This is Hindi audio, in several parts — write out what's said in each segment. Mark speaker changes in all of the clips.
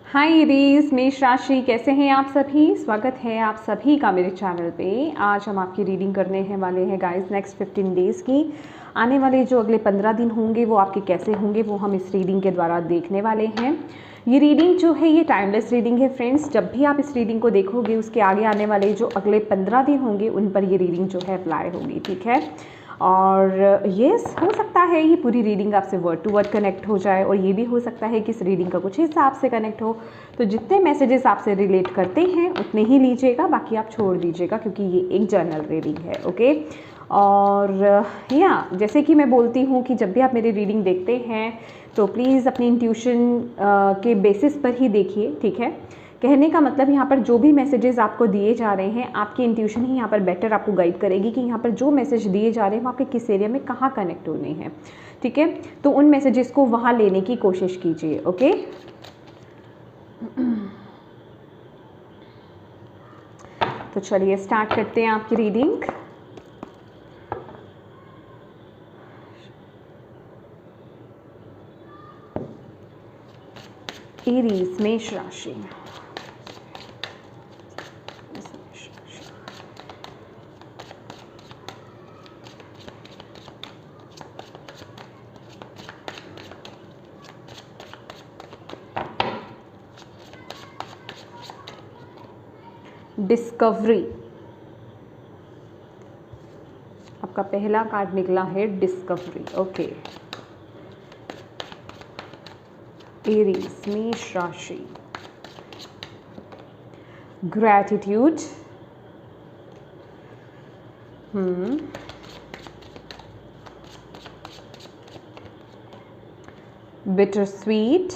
Speaker 1: हाय एरीज, मेष राशि, कैसे हैं आप सभी। स्वागत है आप सभी का मेरे चैनल पे। आज हम आपकी रीडिंग करने हैं वाले हैं गाइस नेक्स्ट 15 डेज़ की। आने वाले जो अगले 15 दिन होंगे वो आपके कैसे होंगे वो हम इस रीडिंग के द्वारा देखने वाले हैं। ये रीडिंग जो है ये टाइमलेस रीडिंग है फ्रेंड्स। जब भी आप इस रीडिंग को देखोगे उसके आगे आने वाले जो अगले 15 दिन होंगे उन पर ये रीडिंग जो है अप्लाई होगी, ठीक है। और येस, हो सकता है ये पूरी रीडिंग आपसे वर्ड टू वर्ड कनेक्ट हो जाए और ये भी हो सकता है कि इस रीडिंग का कुछ हिस्सा आपसे कनेक्ट हो। तो जितने मैसेजेस आपसे रिलेट करते हैं उतने ही लीजिएगा, बाकी आप छोड़ दीजिएगा क्योंकि ये एक जनरल रीडिंग है, ओके। और या जैसे कि मैं बोलती हूँ कि जब भी आप मेरी रीडिंग देखते हैं तो प्लीज़ अपनी इंट्यूशन के बेसिस पर ही देखिए, ठीक है। कहने का मतलब यहाँ पर जो भी मैसेजेस आपको दिए जा रहे हैं आपकी इंट्यूशन ही यहाँ पर बेटर आपको गाइड करेगी कि यहाँ पर जो मैसेज दिए जा रहे हैं वो आपके किस एरिया में कहाँ कनेक्ट होने हैं, ठीक है। तो उन मैसेजेस को वहाँ लेने की कोशिश कीजिए, ओके। तो चलिए स्टार्ट करते हैं आपकी रीडिंग। एरीज, मेष राशि। डिस्कवरी, आपका पहला कार्ड निकला है डिस्कवरी, ओके। एरीज, मेष राशि। ग्रैटिट्यूड, बिटर स्वीट,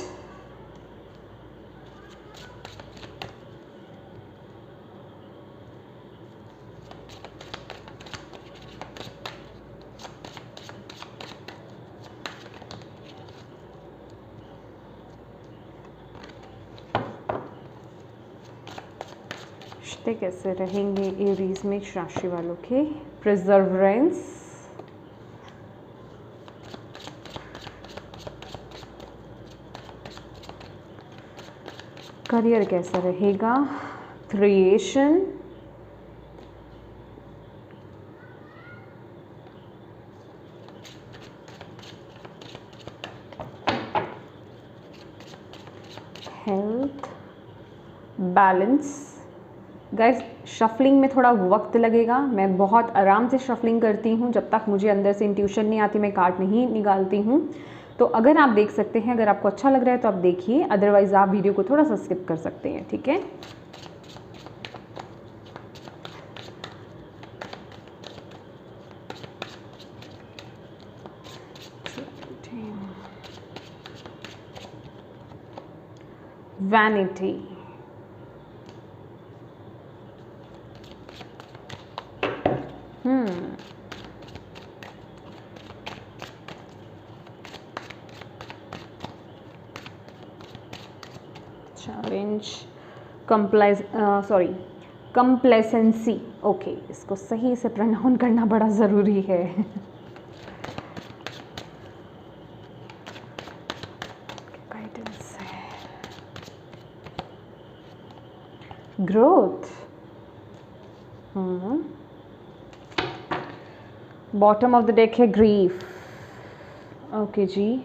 Speaker 1: रिश्ते कैसे रहेंगे एरीज मेष राशि वालों के। प्रिजर्वेंस, करियर कैसा रहेगा। Creation, health, balance. Guys shuffling में थोड़ा वक्त लगेगा, मैं बहुत आराम से शफलिंग करती हूँ, जब तक मुझे अंदर से इंट्यूशन नहीं आती मैं कार्ड नहीं निकालती हूँ। तो अगर आप देख सकते हैं, अगर आपको अच्छा लग रहा है तो आप देखिए, अदरवाइज आप वीडियो को थोड़ा सा स्किप कर सकते हैं, ठीक है। वैनिटी, चैलेंज, कंप्लेसेंसी, ओके, इसको सही से प्रोनाउंस करना बड़ा ज़रूरी है। गाइडेंस है, growth, bottom of the deck है ग्रीफ, ओके जी।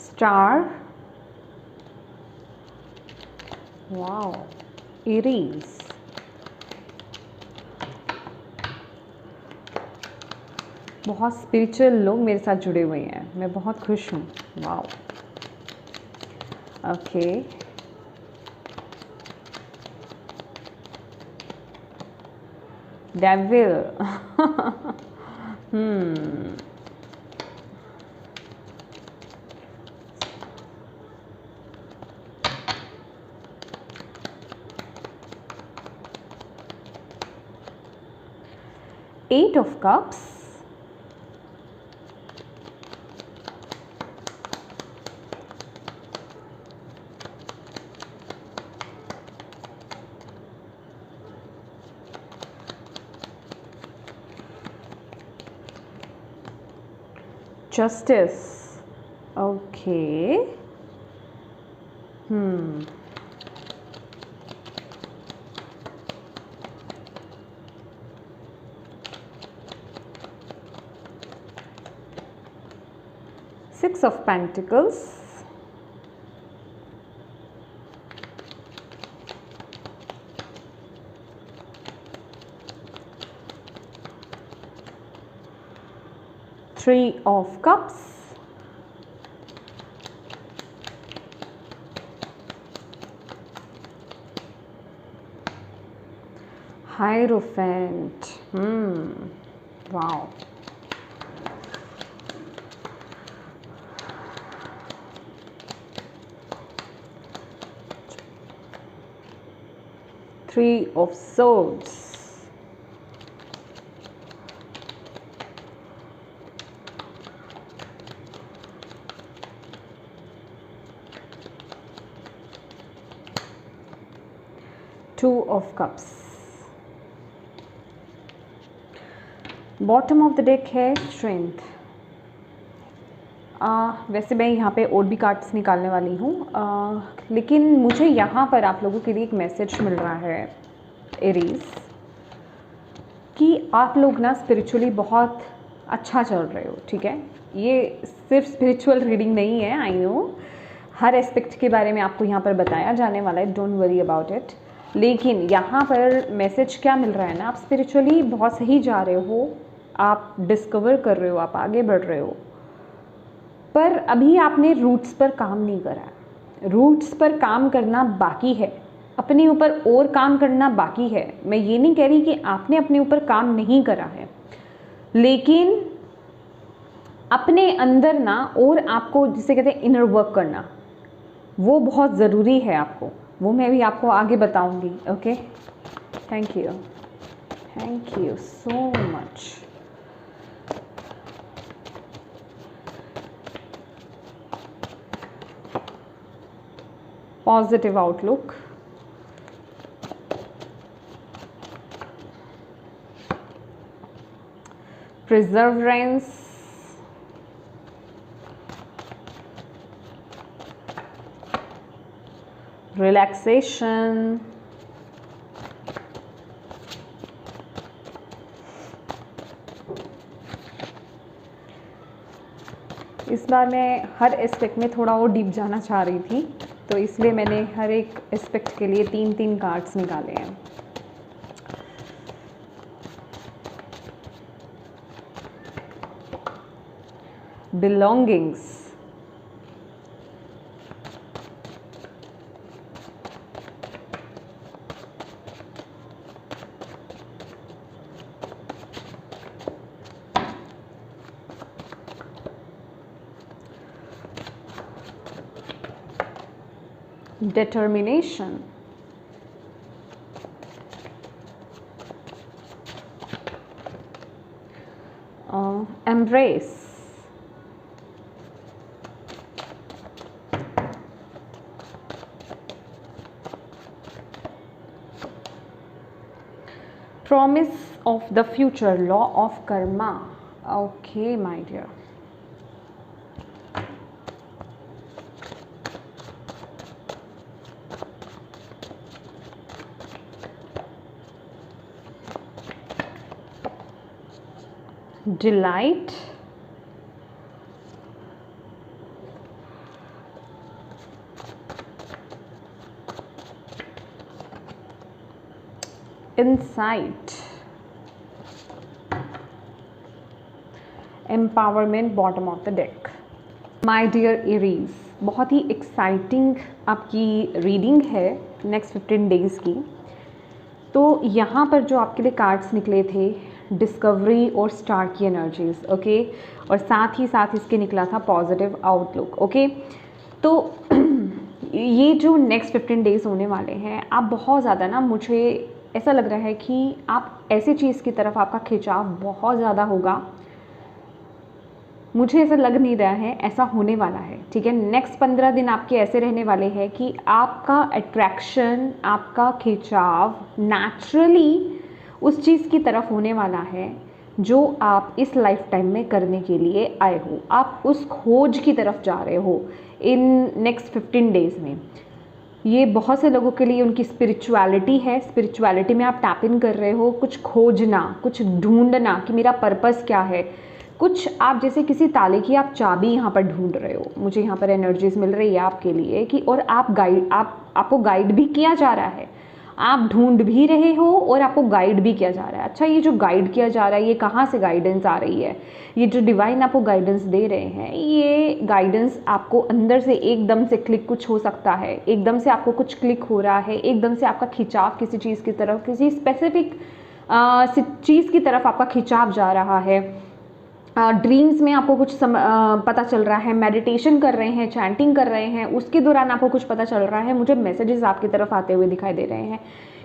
Speaker 1: स्टार, वाओ, एरीज, बहुत स्पिरिचुअल लोग मेरे साथ जुड़े हुए हैं, मैं बहुत खुश हूँ, wow, okay. Devil, Eight of Cups, justice, okay. 6 of Pentacles, Three of Cups, Hierophant, wow. Three of Swords, Two of Cups, bottom of the deck है स्ट्रेंथ। वैसे मैं यहाँ पे और भी कार्ड्स निकालने वाली हूँ, लेकिन मुझे यहाँ पर आप लोगों के लिए एक मैसेज मिल रहा है एरीज, कि आप लोग ना स्पिरिचुअली बहुत अच्छा चल रहे हो, ठीक है। ये सिर्फ स्पिरिचुअल रीडिंग नहीं है, आई नो, हर एस्पेक्ट के बारे में आपको यहाँ पर बताया जाने वाला है, डोंट वरी अबाउट इट। लेकिन यहाँ पर मैसेज क्या मिल रहा है ना, आप स्पिरिचुअली बहुत सही जा रहे हो, आप डिस्कवर कर रहे हो, आप आगे बढ़ रहे हो, पर अभी आपने रूट्स पर काम नहीं करा। रूट्स पर काम करना बाकी है, अपने ऊपर और काम करना बाकी है। मैं ये नहीं कह रही कि आपने अपने ऊपर काम नहीं करा है, लेकिन अपने अंदर ना, और आपको जिसे कहते हैं इनर वर्क करना, वो बहुत ज़रूरी है आपको, वो मैं भी आपको आगे बताऊंगी। Okay, thank you so much. Positive outlook, perseverance, relaxation, इस बार मैं हर एस्पेक्ट में थोड़ा और डीप जाना चाह रही थी, तो इसलिए मैंने हर एक एस्पेक्ट के लिए 3-3 कार्ड्स निकाले हैं। belongings, determination, embrace, promise of the future, law of karma. Okay, my dear. Delight, insight, empowerment, bottom of the deck. My dear Aries, बहुत ही एक्साइटिंग आपकी रीडिंग है नेक्स्ट 15 डेज़ की। तो यहाँ पर जो आपके लिए कार्ड्स निकले थे, डिस्कवरी और स्टार की एनर्जीज, ओके, और साथ ही साथ इसके निकला था पॉजिटिव आउटलुक, ओके। तो ये जो नेक्स्ट 15 डेज़ होने वाले हैं, आप बहुत ज़्यादा ना, मुझे ऐसा लग रहा है कि आप ऐसी चीज़ की तरफ आपका खिंचाव बहुत ज़्यादा होगा। मुझे ऐसा लग नहीं रहा है, ऐसा होने वाला है, ठीक है। नेक्स्ट 15 दिन आपके ऐसे रहने वाले हैं कि आपका अट्रैक्शन, आपका खिंचाव नेचुरली उस चीज़ की तरफ होने वाला है जो आप इस लाइफ टाइम में करने के लिए आए हो। आप उस खोज की तरफ जा रहे हो इन नेक्स्ट 15 डेज़ में। ये बहुत से लोगों के लिए उनकी स्पिरिचुअलिटी है। स्पिरिचुअलिटी में आप टैप इन कर रहे हो, कुछ खोजना, कुछ ढूंढना कि मेरा पर्पस क्या है। कुछ आप जैसे किसी ताले की आप चाबी यहाँ पर ढूंढ रहे हो। मुझे यहाँ पर एनर्जीज मिल रही है आपके लिए कि और आपको गाइड भी किया जा रहा है। आप ढूंढ भी रहे हो और आपको गाइड भी किया जा रहा है। अच्छा, ये जो गाइड किया जा रहा है ये कहाँ से गाइडेंस आ रही है? ये जो डिवाइन आपको गाइडेंस दे रहे हैं, ये गाइडेंस आपको अंदर से एकदम से क्लिक कुछ हो सकता है, एकदम से आपको कुछ क्लिक हो रहा है, एकदम से आपका खिंचाव किसी चीज़ की तरफ, किसी स्पेसिफिक चीज़ की तरफ आपका खिंचाव जा रहा है। ड्रीम्स में आपको कुछ पता चल रहा है, मेडिटेशन कर रहे हैं, चैंटिंग कर रहे हैं, उसके दौरान आपको कुछ पता चल रहा है। मुझे मैसेजेस आपकी तरफ आते हुए दिखाई दे रहे हैं,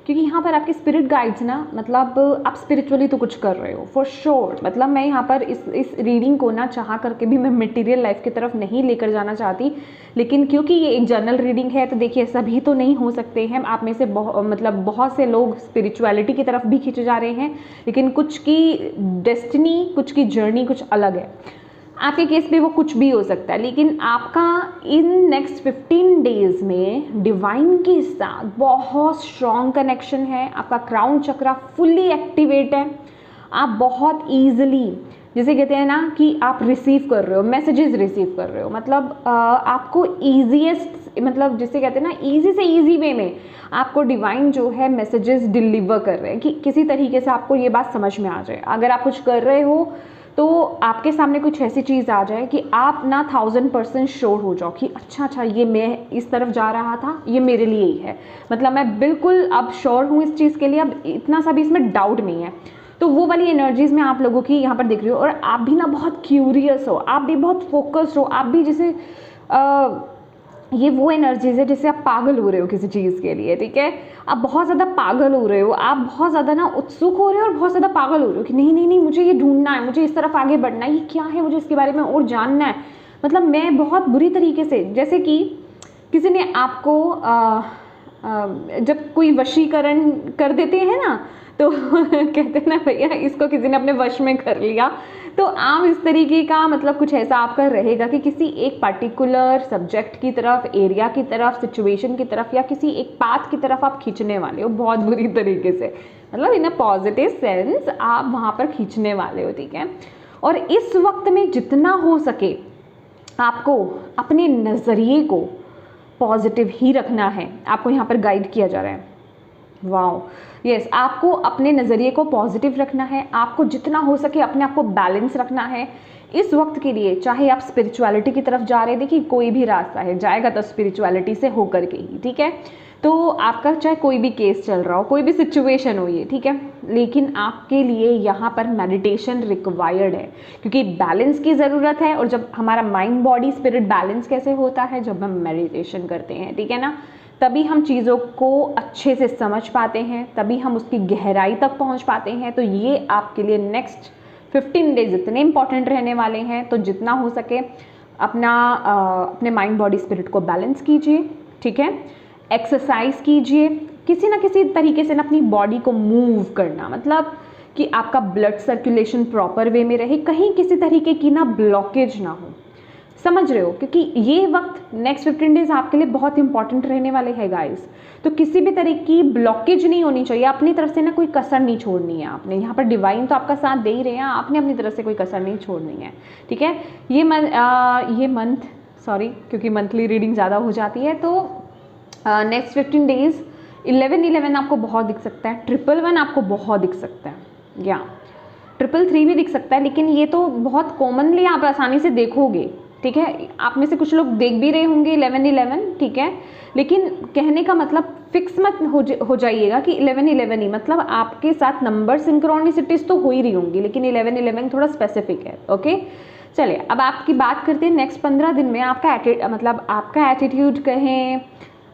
Speaker 1: क्योंकि यहाँ पर आपके स्पिरिट गाइड्स ना, मतलब आप स्पिरिचुअली तो कुछ कर रहे हो फॉर श्योर। मतलब मैं यहाँ पर इस रीडिंग को ना चाह करके भी मैं मटेरियल लाइफ की तरफ नहीं लेकर जाना चाहती, लेकिन क्योंकि ये एक जनरल रीडिंग है तो देखिए सभी तो नहीं हो सकते हैं। आप में से बहुत से लोग स्पिरिचुअलिटी की तरफ भी खींचे जा रहे हैं, लेकिन कुछ की डेस्टिनी, कुछ की जर्नी कुछ अलग है। आपके केस में वो कुछ भी हो सकता है, लेकिन आपका इन नेक्स्ट 15 डेज में डिवाइन के साथ बहुत स्ट्रॉन्ग कनेक्शन है। आपका क्राउन चक्रा फुल्ली एक्टिवेट है। आप बहुत ईजिली, जैसे कहते हैं ना कि आप रिसीव कर रहे हो, मैसेजेस रिसीव कर रहे हो, मतलब आपको ईजीएस्ट, मतलब जिसे कहते हैं ना ईजी से ईजी वे में आपको डिवाइन जो है मैसेजेस डिलीवर कर रहे हैं कि किसी तरीके से आपको ये बात समझ में आ जाए। अगर आप कुछ कर रहे हो तो आपके सामने कुछ ऐसी चीज़ आ जाए कि आप ना 1000% श्योर हो जाओ कि अच्छा ये मैं इस तरफ जा रहा था, ये मेरे लिए ही है। मतलब मैं बिल्कुल अब श्योर हूँ इस चीज़ के लिए, अब इतना सा भी इसमें डाउट नहीं है। तो वो वाली एनर्जीज़ में आप लोगों की यहाँ पर दिख रही हो। और आप भी ना बहुत क्यूरियस हो, आप भी बहुत फोकस्ड हो, आप भी जैसे ये वो एनर्जीज है जिससे आप पागल हो रहे हो किसी चीज़ के लिए, ठीक है। आप बहुत ज़्यादा पागल हो रहे हो, आप बहुत ज़्यादा ना उत्सुक हो रहे हो और बहुत ज़्यादा पागल हो रहे हो कि नहीं मुझे ये ढूंढना है, मुझे इस तरफ आगे बढ़ना है, ये क्या है, मुझे इसके बारे में और जानना है। मतलब मैं बहुत बुरी तरीके से, जैसे कि किसी ने आपको जब कोई वशीकरण कर देते हैं ना, तो कहते हैं ना भैया इसको किसी ने अपने वश में कर लिया। तो आप इस तरीके का, मतलब कुछ ऐसा आपका रहेगा कि किसी एक पर्टिकुलर सब्जेक्ट की तरफ, एरिया की तरफ, सिचुएशन की तरफ या किसी एक पाथ की तरफ आप खींचने वाले हो बहुत बुरी तरीके से। मतलब इन अ पॉजिटिव सेंस आप वहाँ पर खींचने वाले हो, ठीक है। और इस वक्त में जितना हो सके आपको अपने नज़रिए को पॉजिटिव ही रखना है। आपको यहाँ पर गाइड किया जा रहा है। वाओ, यस, आपको अपने नज़रिए को पॉजिटिव रखना है। आपको जितना हो सके अपने आप को बैलेंस रखना है इस वक्त के लिए। चाहे आप स्पिरिचुअलिटी की तरफ जा रहे हैं, देखिए कोई भी रास्ता है जाएगा तो स्पिरिचुअलिटी से होकर के ही, ठीक है। तो आपका चाहे कोई भी केस चल रहा हो, कोई भी सिचुएशन हो ये, ठीक है, लेकिन आपके लिए यहाँ पर मेडिटेशन रिक्वायर्ड है, क्योंकि बैलेंस की ज़रूरत है। और जब हमारा माइंड बॉडी स्पिरिट बैलेंस कैसे होता है, जब हम मेडिटेशन करते हैं, ठीक है ना, तभी हम चीज़ों को अच्छे से समझ पाते हैं, तभी हम उसकी गहराई तक पहुंच पाते हैं। तो ये आपके लिए नेक्स्ट 15 डेज इतने इंपॉर्टेंट रहने वाले हैं। तो जितना हो सके अपने माइंड बॉडी स्पिरिट को बैलेंस कीजिए, ठीक है। एक्सरसाइज कीजिए, किसी ना किसी तरीके से ना अपनी बॉडी को मूव करना, मतलब कि आपका ब्लड सर्कुलेशन प्रॉपर वे में रहे, कहीं किसी तरीके की ना ब्लॉकेज ना हो, समझ रहे हो, क्योंकि ये वक्त नेक्स्ट 15 डेज आपके लिए बहुत इंपॉर्टेंट रहने वाले हैं गाइस। तो किसी भी तरह की ब्लॉकेज नहीं होनी चाहिए, अपनी तरफ से ना कोई कसर नहीं छोड़नी है आपने। यहाँ पर डिवाइन तो आपका साथ दे ही रहे हैं, आपने अपनी तरफ से कोई कसर नहीं छोड़नी है, ठीक है। ये मंथ सॉरी, क्योंकि मंथली रीडिंग ज़्यादा हो जाती है, तो नेक्स्ट 15 डेज 1111 आपको बहुत दिख सकता है, 111 आपको बहुत दिख सकता है, या 333 भी दिख सकता है, लेकिन ये तो बहुत कॉमनली आप आसानी से देखोगे, ठीक है। आप में से कुछ लोग देख भी रहे होंगे 1111, ठीक है, लेकिन कहने का मतलब फिक्स मत हो जाइएगा कि 1111 ही, मतलब आपके साथ नंबर सिंक्रोनिसिटीज तो हो ही रही होंगी, लेकिन 1111 थोड़ा स्पेसिफिक है, ओके। चलिए अब आपकी बात करते हैं नेक्स्ट 15 दिन में आपका एटीट्यूड कहें,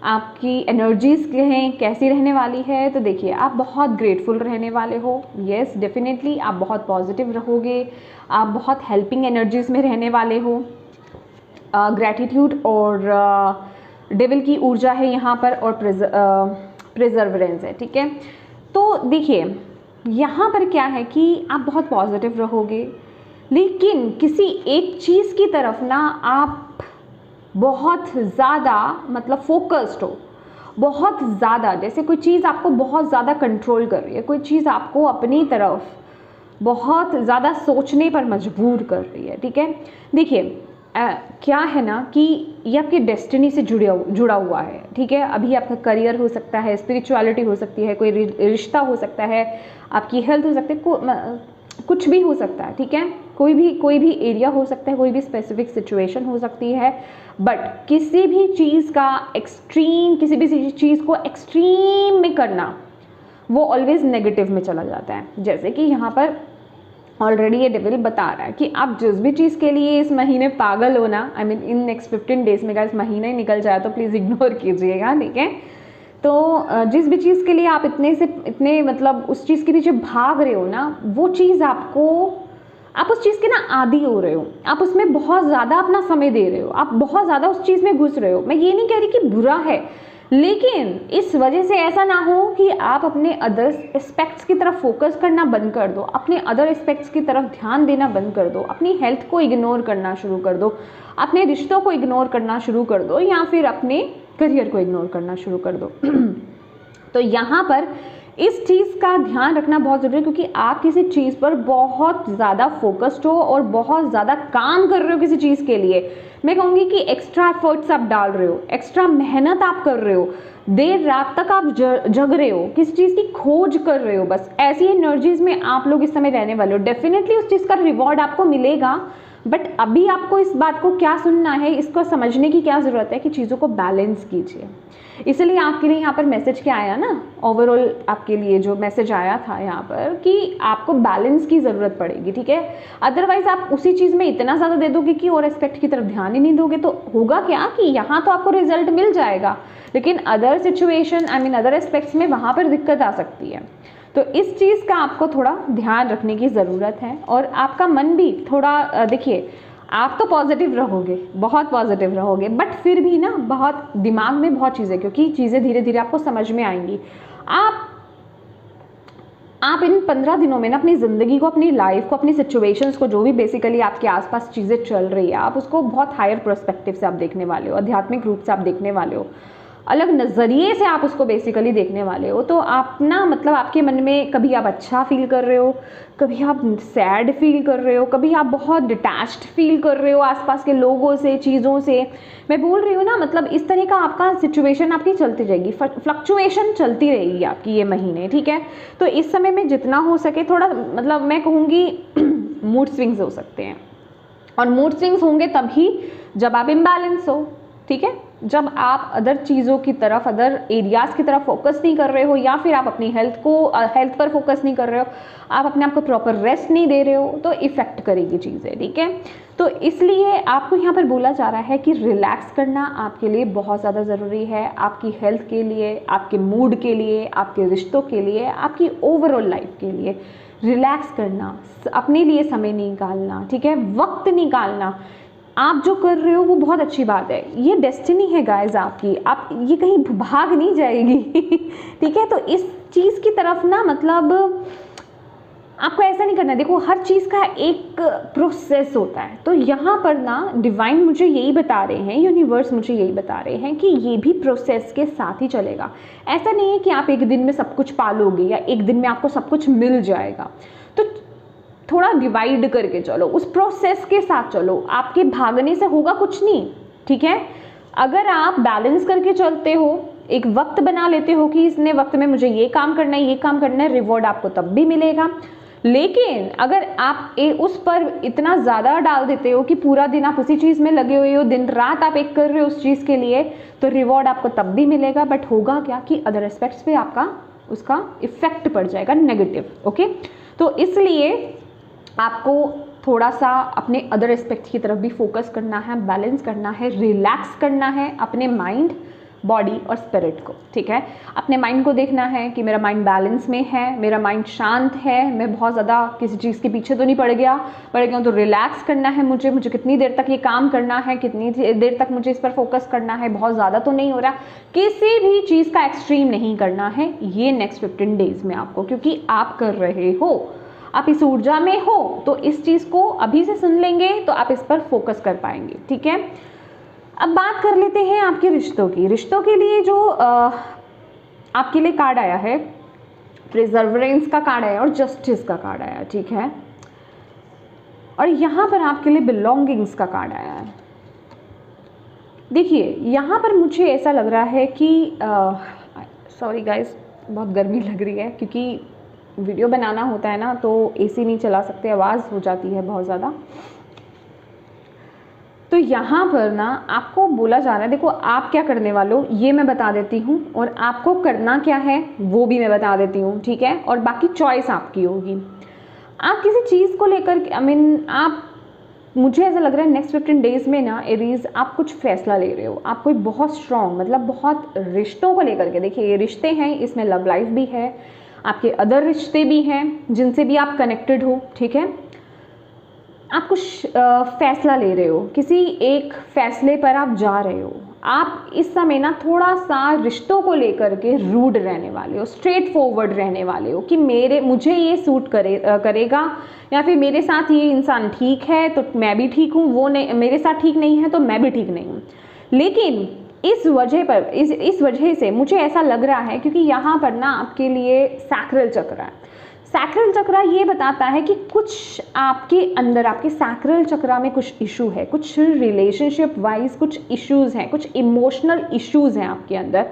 Speaker 1: आपकी एनर्जीज कहें कैसी रहने वाली है। तो देखिए आप बहुत ग्रेटफुल रहने वाले हो, यस डेफिनेटली आप बहुत पॉजिटिव रहोगे, आप बहुत हेल्पिंग एनर्जीज में रहने वाले हो। ग्रैटिट्यूड और डेविल की ऊर्जा है यहाँ पर, और प्रिजर्वेंस है, ठीक है। तो देखिए यहाँ पर क्या है कि आप बहुत पॉजिटिव रहोगे, लेकिन किसी एक चीज़ की तरफ ना आप बहुत ज़्यादा मतलब फोकस्ड हो, बहुत ज़्यादा, जैसे कोई चीज़ आपको बहुत ज़्यादा कंट्रोल कर रही है, कोई चीज़ आपको अपनी तरफ बहुत ज़्यादा सोचने पर मजबूर कर रही है। ठीक है, देखिए क्या है ना कि ये आपकी डेस्टिनी से जुड़ा हुआ है। ठीक है, अभी आपका करियर हो सकता है, स्पिरिचुअलिटी हो सकती है, कोई रिश्ता हो सकता है, आपकी हेल्थ हो सकती है, कुछ भी हो सकता है। ठीक है, कोई भी एरिया हो सकता है, कोई भी स्पेसिफिक सिचुएशन हो सकती है, बट किसी भी चीज़ को एक्सट्रीम में करना वो ऑलवेज नेगेटिव में चला जाता है। जैसे कि यहाँ पर ऑलरेडी ये डेविल बता रहा है कि आप जिस भी चीज़ के लिए इस महीने पागल हो ना, I mean in next 15 days में, इस महीना ही निकल जाए तो प्लीज़ इग्नोर कीजिएगा। ठीक है, तो जिस भी चीज़ के लिए आप इतने मतलब उस चीज़ के पीछे भाग रहे हो ना, वो चीज़ आप उस चीज़ के ना आदी हो रहे हो, आप उसमें बहुत ज़्यादा अपना समय दे रहे हो, आप बहुत ज़्यादा उस चीज़ में घुस रहे हो। मैं ये नहीं कह रही कि बुरा है, लेकिन इस वजह से ऐसा ना हो कि आप अपने अदर एस्पेक्ट्स की तरफ फोकस करना बंद कर दो, अपने अदर एस्पेक्ट्स की तरफ ध्यान देना बंद कर दो, अपनी हेल्थ को इग्नोर करना शुरू कर दो, अपने रिश्तों को इग्नोर करना शुरू कर दो, या फिर अपने करियर को इग्नोर करना शुरू कर दो। तो यहाँ पर इस चीज़ का ध्यान रखना बहुत ज़रूरी है, क्योंकि आप किसी चीज़ पर बहुत ज़्यादा फोकस्ड हो और बहुत ज़्यादा काम कर रहे हो किसी चीज़ के लिए। मैं कहूँगी कि एक्स्ट्रा एफर्ट्स आप डाल रहे हो, एक्स्ट्रा मेहनत आप कर रहे हो, देर रात तक आप जग रहे हो, किसी चीज़ की खोज कर रहे हो। बस ऐसी एनर्जीज में आप लोग इस समय रहने वाले हो। डेफिनेटली उस चीज़ का रिवॉर्ड आपको मिलेगा, बट अभी आपको इस बात को क्या सुनना है, इसको समझने की क्या ज़रूरत है कि चीज़ों को बैलेंस कीजिए। इसलिए आपके लिए यहाँ पर मैसेज क्या आया ना, ओवरऑल आपके लिए जो मैसेज आया था यहाँ पर कि आपको बैलेंस की ज़रूरत पड़ेगी। ठीक है, अदरवाइज आप उसी चीज़ में इतना ज़्यादा दे दोगे कि और एस्पेक्ट की तरफ ध्यान ही नहीं दोगे, तो होगा क्या कि यहाँ तो आपको रिजल्ट मिल जाएगा, लेकिन अदर सिचुएशन अदर एस्पेक्ट्स में वहाँ पर दिक्कत आ सकती है। तो इस चीज़ का आपको थोड़ा ध्यान रखने की ज़रूरत है, और आपका मन भी थोड़ा देखिए, आप तो पॉजिटिव रहोगे, बहुत पॉजिटिव रहोगे, बट फिर भी ना बहुत दिमाग में बहुत चीज़ें, क्योंकि चीज़ें धीरे धीरे आपको समझ में आएंगी। आप इन 15 दिनों में ना अपनी ज़िंदगी को, अपनी लाइफ को, अपनी सिचुएशंस को, जो भी बेसिकली आपके आसपास चीज़ें चल रही है, आप उसको बहुत हायर पर्सपेक्टिव से आप देखने वाले हो, आध्यात्मिक रूप से आप देखने वाले हो, अलग नज़रिए से आप उसको बेसिकली देखने वाले हो। तो आप ना मतलब आपके मन में कभी आप अच्छा फील कर रहे हो, कभी आप सैड फील कर रहे हो, कभी आप बहुत डिटैच्ड फील कर रहे हो आसपास के लोगों से, चीज़ों से। मैं बोल रही हूँ ना, मतलब इस तरह का आपका सिचुएशन आपकी चलती रहेगी, फ्लक्चुएशन चलती रहेगी आपकी ये महीने। ठीक है, तो इस समय में जितना हो सके थोड़ा मतलब मैं कहूँगी मूड स्विंग्स हो सकते हैं, और मूड स्विंग्स होंगे तभी जब आप इम्बैलेंस हो। ठीक है, जब आप अदर चीज़ों की तरफ, अदर एरियाज़ की तरफ फोकस नहीं कर रहे हो, या फिर आप अपनी हेल्थ पर फोकस नहीं कर रहे हो, आप अपने आप को प्रॉपर रेस्ट नहीं दे रहे हो, तो इफ़ेक्ट करेगी चीज़ें। ठीक है, तो इसलिए आपको यहाँ पर बोला जा रहा है कि रिलैक्स करना आपके लिए बहुत ज़्यादा ज़रूरी है, आपकी हेल्थ के लिए, आपके मूड के लिए, आपके रिश्तों के लिए, आपकी ओवरऑल लाइफ के लिए। रिलैक्स करना, अपने लिए समय निकालना, ठीक है, वक्त निकालना, आप जो कर रहे हो वो बहुत अच्छी बात है। ये डेस्टिनी है गाइस आपकी, आप ये कहीं भाग नहीं जाएगी। ठीक है, तो इस चीज़ की तरफ ना मतलब आपको ऐसा नहीं करना है। देखो, हर चीज़ का एक प्रोसेस होता है, तो यहाँ पर ना डिवाइन मुझे यही बता रहे हैं, यूनिवर्स मुझे यही बता रहे हैं कि ये भी प्रोसेस के साथ ही चलेगा। ऐसा नहीं है कि आप एक दिन में सब कुछ पालोगे या एक दिन में आपको सब कुछ मिल जाएगा। तो थोड़ा डिवाइड करके चलो, उस प्रोसेस के साथ चलो, आपके भागने से होगा कुछ नहीं। ठीक है, अगर आप बैलेंस करके चलते हो, एक वक्त बना लेते हो कि इसने वक्त में मुझे ये काम करना है, ये काम करना है, रिवॉर्ड आपको तब भी मिलेगा। लेकिन अगर आप उस पर इतना ज़्यादा डाल देते हो कि पूरा दिन आप उसी चीज़ में लगे हुए हो, दिन रात आप एक कर रहे हो उस चीज़ के लिए, तो रिवॉर्ड आपको तब भी मिलेगा, बट होगा क्या कि अदर एस्पेक्ट्स पे आपका उसका इफेक्ट पड़ जाएगा नेगेटिव। ओके, तो इसलिए आपको थोड़ा सा अपने अदर एस्पेक्ट की तरफ भी फोकस करना है, बैलेंस करना है, रिलैक्स करना है अपने माइंड, बॉडी और स्पिरिट को, ठीक है। अपने माइंड को देखना है कि मेरा माइंड बैलेंस में है, मेरा माइंड शांत है, मैं बहुत ज़्यादा किसी चीज़ के पीछे तो नहीं पड़ गया तो रिलैक्स करना है मुझे कितनी देर तक ये काम करना है, कितनी देर तक मुझे इस पर फोकस करना है, बहुत ज़्यादा तो नहीं हो रहा, किसी भी चीज़ का एक्सट्रीम नहीं करना है ये नेक्स्ट 15 डेज़ में आपको, क्योंकि आप कर रहे हो, आप इस ऊर्जा में हो, तो इस चीज़ को अभी से सुन लेंगे तो आप इस पर फोकस कर पाएंगे, ठीक है। अब बात कर लेते हैं आपके रिश्तों की। रिश्तों के लिए जो आपके लिए कार्ड आया है, प्रिजर्वेंस का कार्ड आया और जस्टिस का कार्ड आया, ठीक है। और यहाँ पर आपके लिए बिलोंगिंग्स का कार्ड आया है। देखिए यहाँ पर मुझे ऐसा लग रहा है कि सॉरी गाइस, बहुत गर्मी लग रही है क्योंकि वीडियो बनाना होता है ना तो एसी नहीं चला सकते, आवाज़ हो जाती है बहुत ज़्यादा। तो यहाँ पर ना आपको बोला जा रहा है, देखो आप क्या करने वाले हो ये मैं बता देती हूँ और आपको करना क्या है वो भी मैं बता देती हूँ, ठीक है। और बाकी चॉइस आपकी होगी। आप किसी चीज़ को लेकर आप, मुझे ऐसा लग रहा है नेक्स्ट 15 डेज़ में ना एरीज आप कुछ फैसला ले रहे हो। आप कोई बहुत स्ट्रॉन्ग, मतलब बहुत रिश्तों को लेकर के, देखिए ये रिश्ते हैं, इसमें लव लाइफ भी है, आपके अदर रिश्ते भी हैं जिनसे भी आप कनेक्टेड हो, ठीक है। आप कुछ फैसला ले रहे हो, किसी एक फैसले पर आप जा रहे हो। आप इस समय ना थोड़ा सा रिश्तों को लेकर के रूड रहने वाले हो, स्ट्रेट फॉरवर्ड रहने वाले हो कि मुझे ये सूट करेगा या फिर मेरे साथ ये इंसान ठीक है तो मैं भी ठीक हूँ, वो नहीं मेरे साथ ठीक नहीं है तो मैं भी ठीक नहीं हूँ। लेकिन इस वजह से मुझे ऐसा लग रहा है क्योंकि यहाँ पर ना आपके लिए सैक्रल चक्र है। सैक्रल चक्र ये बताता है कि कुछ आपके अंदर, आपके सैक्रल चक्र में कुछ इशू है, कुछ रिलेशनशिप वाइज कुछ इश्यूज हैं, कुछ इमोशनल इश्यूज हैं आपके अंदर,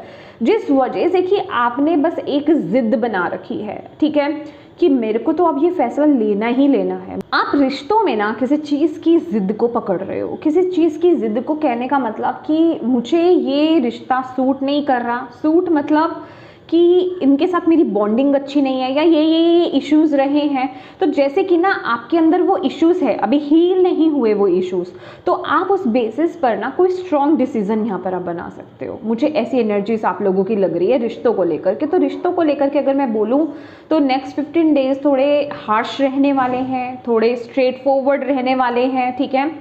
Speaker 1: जिस वजह से कि आपने बस एक जिद बना रखी है, ठीक है, कि मेरे को तो अब ये फैसला लेना ही लेना है। आप रिश्तों में ना किसी चीज़ की जिद को पकड़ रहे हो, किसी चीज़ की जिद को कहने का मतलब कि मुझे ये रिश्ता सूट नहीं कर रहा। सूट मतलब कि इनके साथ मेरी बॉन्डिंग अच्छी नहीं है या ये इश्यूज़ रहे हैं, तो जैसे कि ना आपके अंदर वो इश्यूज़ है, अभी हील नहीं हुए वो इश्यूज़, तो आप उस बेसिस पर ना कोई स्ट्रॉन्ग डिसीजन यहाँ पर आप बना सकते हो। मुझे ऐसी एनर्जीज आप लोगों की लग रही है रिश्तों को लेकर के। तो रिश्तों को लेकर के अगर मैं बोलूँ तो नेक्स्ट 15 डेज़ थोड़े हार्श रहने वाले हैं, थोड़े स्ट्रेट फॉरवर्ड रहने वाले हैं, ठीक है।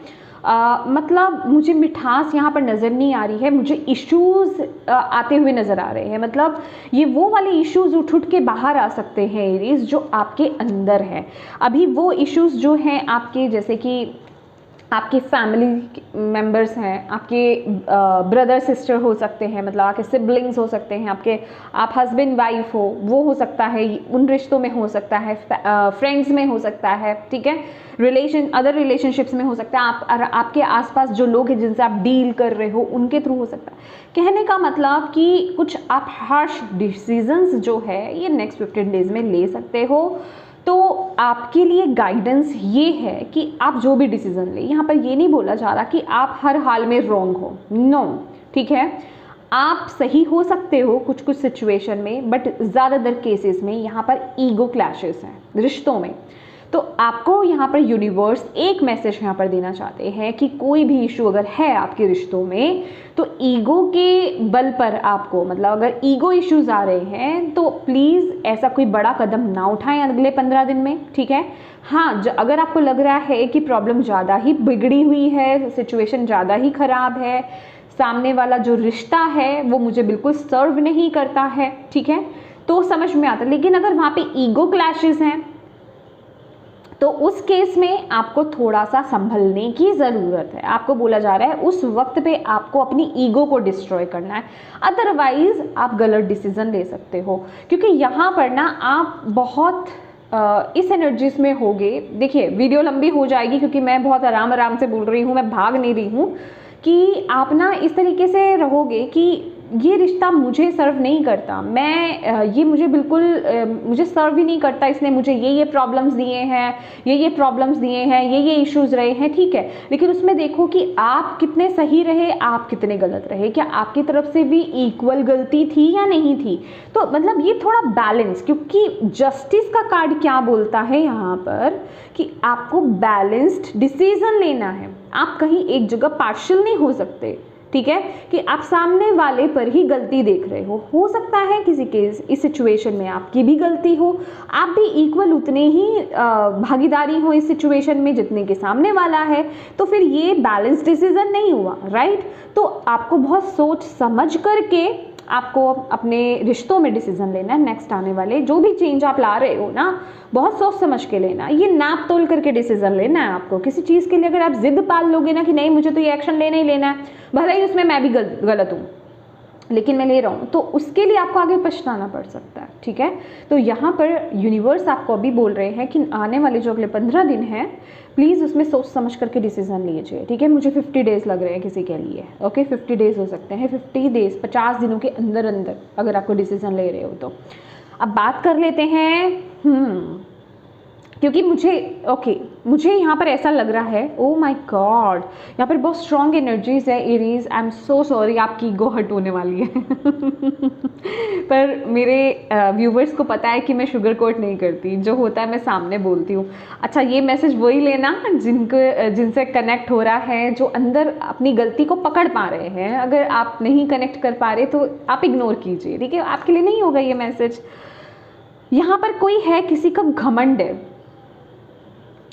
Speaker 1: मतलब मुझे मिठास यहाँ पर नज़र नहीं आ रही है, मुझे इश्यूज़ आते हुए नज़र आ रहे हैं। मतलब ये वो वाले इश्यूज़ उठ के बाहर आ सकते हैं एरीज जो आपके अंदर है। अभी वो इश्यूज़ जो हैं आपके, जैसे कि आपके फैमिली मेम्बर्स हैं, आपके ब्रदर सिस्टर हो सकते हैं, मतलब आपके सिबलिंग्स हो सकते हैं, आप हस्बैंड वाइफ हो सकता है, उन रिश्तों में हो सकता है, फ्रेंड्स में हो सकता है, ठीक है, अदर रिलेशनशिप्स में हो सकता है, आपके आसपास जो लोग हैं जिनसे आप डील कर रहे हो उनके थ्रू हो सकता है। कहने का मतलब कि कुछ आप हार्श डिसीजंस जो है ये नेक्स्ट 15 डेज में ले सकते हो। तो आपके लिए गाइडेंस ये है कि आप जो भी डिसीजन लें, यहाँ पर ये नहीं बोला जा रहा कि आप हर हाल में रॉन्ग हो, नो, ठीक है, आप सही हो सकते हो कुछ कुछ सिचुएशन में, बट ज़्यादातर केसेस में यहाँ पर ईगो क्लैशेस हैं रिश्तों में। तो आपको यहाँ पर यूनिवर्स एक मैसेज यहाँ पर देना चाहते हैं कि कोई भी इशू अगर है आपके रिश्तों में तो ईगो के बल पर आपको, मतलब अगर ईगो इश्यूज आ रहे हैं तो प्लीज़ ऐसा कोई बड़ा कदम ना उठाएं अगले 15 दिन में, ठीक है। हाँ, अगर आपको लग रहा है कि प्रॉब्लम ज़्यादा ही बिगड़ी हुई है, सिचुएशन ज़्यादा ही ख़राब है, सामने वाला जो रिश्ता है वो मुझे बिल्कुल सर्व नहीं करता है, ठीक है, तो समझ में आता है। लेकिन अगर वहाँ पे ईगो क्लैशेस हैं तो उस केस में आपको थोड़ा सा संभलने की ज़रूरत है। आपको बोला जा रहा है उस वक्त पे आपको अपनी ईगो को डिस्ट्रॉय करना है, अदरवाइज आप गलत डिसीजन ले सकते हो। क्योंकि यहाँ पर ना आप बहुत इस एनर्जीज में होगे। देखिए वीडियो लंबी हो जाएगी क्योंकि मैं बहुत आराम से बोल रही हूँ, मैं भाग नहीं रही हूँ, कि आप ना इस तरीके से रहोगे कि ये रिश्ता मुझे सर्व नहीं करता, ये मुझे बिल्कुल मुझे सर्व ही नहीं करता, इसने मुझे ये प्रॉब्लम्स दिए हैं, ये प्रॉब्लम्स दिए हैं, ये इश्यूज़ रहे हैं, ठीक है। लेकिन उसमें देखो कि आप कितने सही रहे, आप कितने गलत रहे, क्या आपकी तरफ से भी इक्वल गलती थी या नहीं थी। तो मतलब ये थोड़ा बैलेंस, क्योंकि जस्टिस का कार्ड क्या बोलता है यहाँ पर कि आपको बैलेंस्ड डिसीजन लेना है। आप कहीं एक जगह पार्शियल नहीं हो सकते, ठीक है, कि आप सामने वाले पर ही गलती देख रहे हो सकता है किसी के इस सिचुएशन में आपकी भी गलती हो, आप भी इक्वल उतने ही भागीदारी हो इस सिचुएशन में जितने के सामने वाला है, तो फिर ये बैलेंस डिसीजन नहीं हुआ, राइट। तो आपको बहुत सोच समझ करके आपको अपने रिश्तों में डिसीजन लेना है। नेक्स्ट आने वाले जो भी चेंज आप ला रहे हो ना, बहुत सोच समझ के लेना, ये नाप तोल करके डिसीजन लेना है आपको। किसी चीज़ के लिए अगर आप जिद पाल लोगे ना कि नहीं मुझे तो ये एक्शन लेना ही लेना है, भले ही उसमें मैं भी गलत हूँ लेकिन मैं ले रहा हूँ, तो उसके लिए आपको आगे पछताना पड़ सकता है, ठीक है। तो यहाँ पर यूनिवर्स आपको अभी बोल रहे हैं कि आने वाले जो अगले 15 दिन हैं, प्लीज़ उसमें सोच समझ करके डिसीजन लीजिए, ठीक है। मुझे 50 डेज़ लग रहे हैं किसी के लिए, ओके 50 डेज़ हो सकते हैं, 50 डेज़ 50 दिनों के अंदर अंदर अगर आपको डिसीजन ले रहे हो तो। अब बात कर लेते हैं क्योंकि मुझे यहाँ पर ऐसा लग रहा है, ओ माय गॉड, यहाँ पर बहुत स्ट्रॉन्ग एनर्जीज है Aries. I am so sorry, आपकी ईगो हर्ट होने वाली है पर मेरे व्यूवर्स को पता है कि मैं शुगर कोट नहीं करती, जो होता है मैं सामने बोलती हूँ। अच्छा, ये मैसेज वही लेना जिनसे कनेक्ट हो रहा है, जो अंदर अपनी गलती को पकड़ पा रहे हैं। अगर आप नहीं कनेक्ट कर पा रहे तो आप इग्नोर कीजिए, ठीक है, आपके लिए नहीं होगा ये मैसेज। यहाँ पर कोई है, किसी का घमंड है,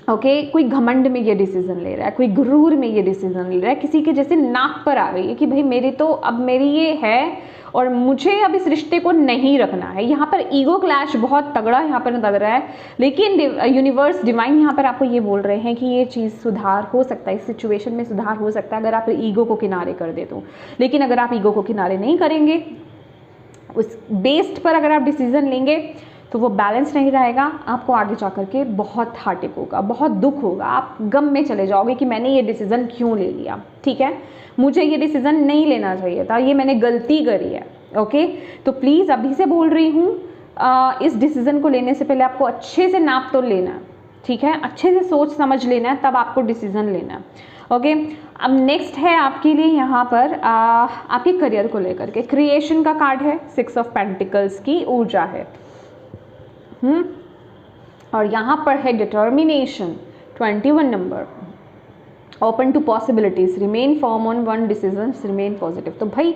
Speaker 1: ओके कोई घमंड में ये डिसीजन ले रहा है, कोई गुरूर में ये डिसीजन ले रहा है, किसी के जैसे नाक पर आ गई है कि भाई मेरी तो अब मेरी ये है और मुझे अब इस रिश्ते को नहीं रखना है। यहाँ पर ईगो क्लैश बहुत तगड़ा यहाँ पर लग रहा है, लेकिन यूनिवर्स डिवाइन यहाँ पर आपको ये बोल रहे हैं कि ये चीज़ सुधार हो सकता है, इस सिचुएशन में सुधार हो सकता है अगर आप ईगो को किनारे कर दे तो। लेकिन अगर आप ईगो को किनारे नहीं करेंगे, उस बेस्ड पर अगर आप डिसीजन लेंगे तो वो बैलेंस नहीं रहेगा, आपको आगे जा कर के बहुत हार्टेक होगा, बहुत दुख होगा, आप गम में चले जाओगे कि मैंने ये डिसीज़न क्यों ले लिया, ठीक है, मुझे ये डिसीज़न नहीं लेना चाहिए था, ये मैंने गलती करी है, ओके। तो प्लीज़ अभी से बोल रही हूँ, इस डिसीज़न को लेने से पहले आपको अच्छे से नाप तोल लेना है, ठीक है, अच्छे से सोच समझ लेना है, तब आपको डिसीज़न लेना है, ओके। अब नेक्स्ट है आपके लिए यहाँ पर आपके करियर को लेकर के क्रिएशन का कार्ड है, 6 ऑफ पेंटिकल्स की ऊर्जा है, और यहाँ पर है determination, 21 number, open to possibilities, remain firm on one decision, remain positive. तो भाई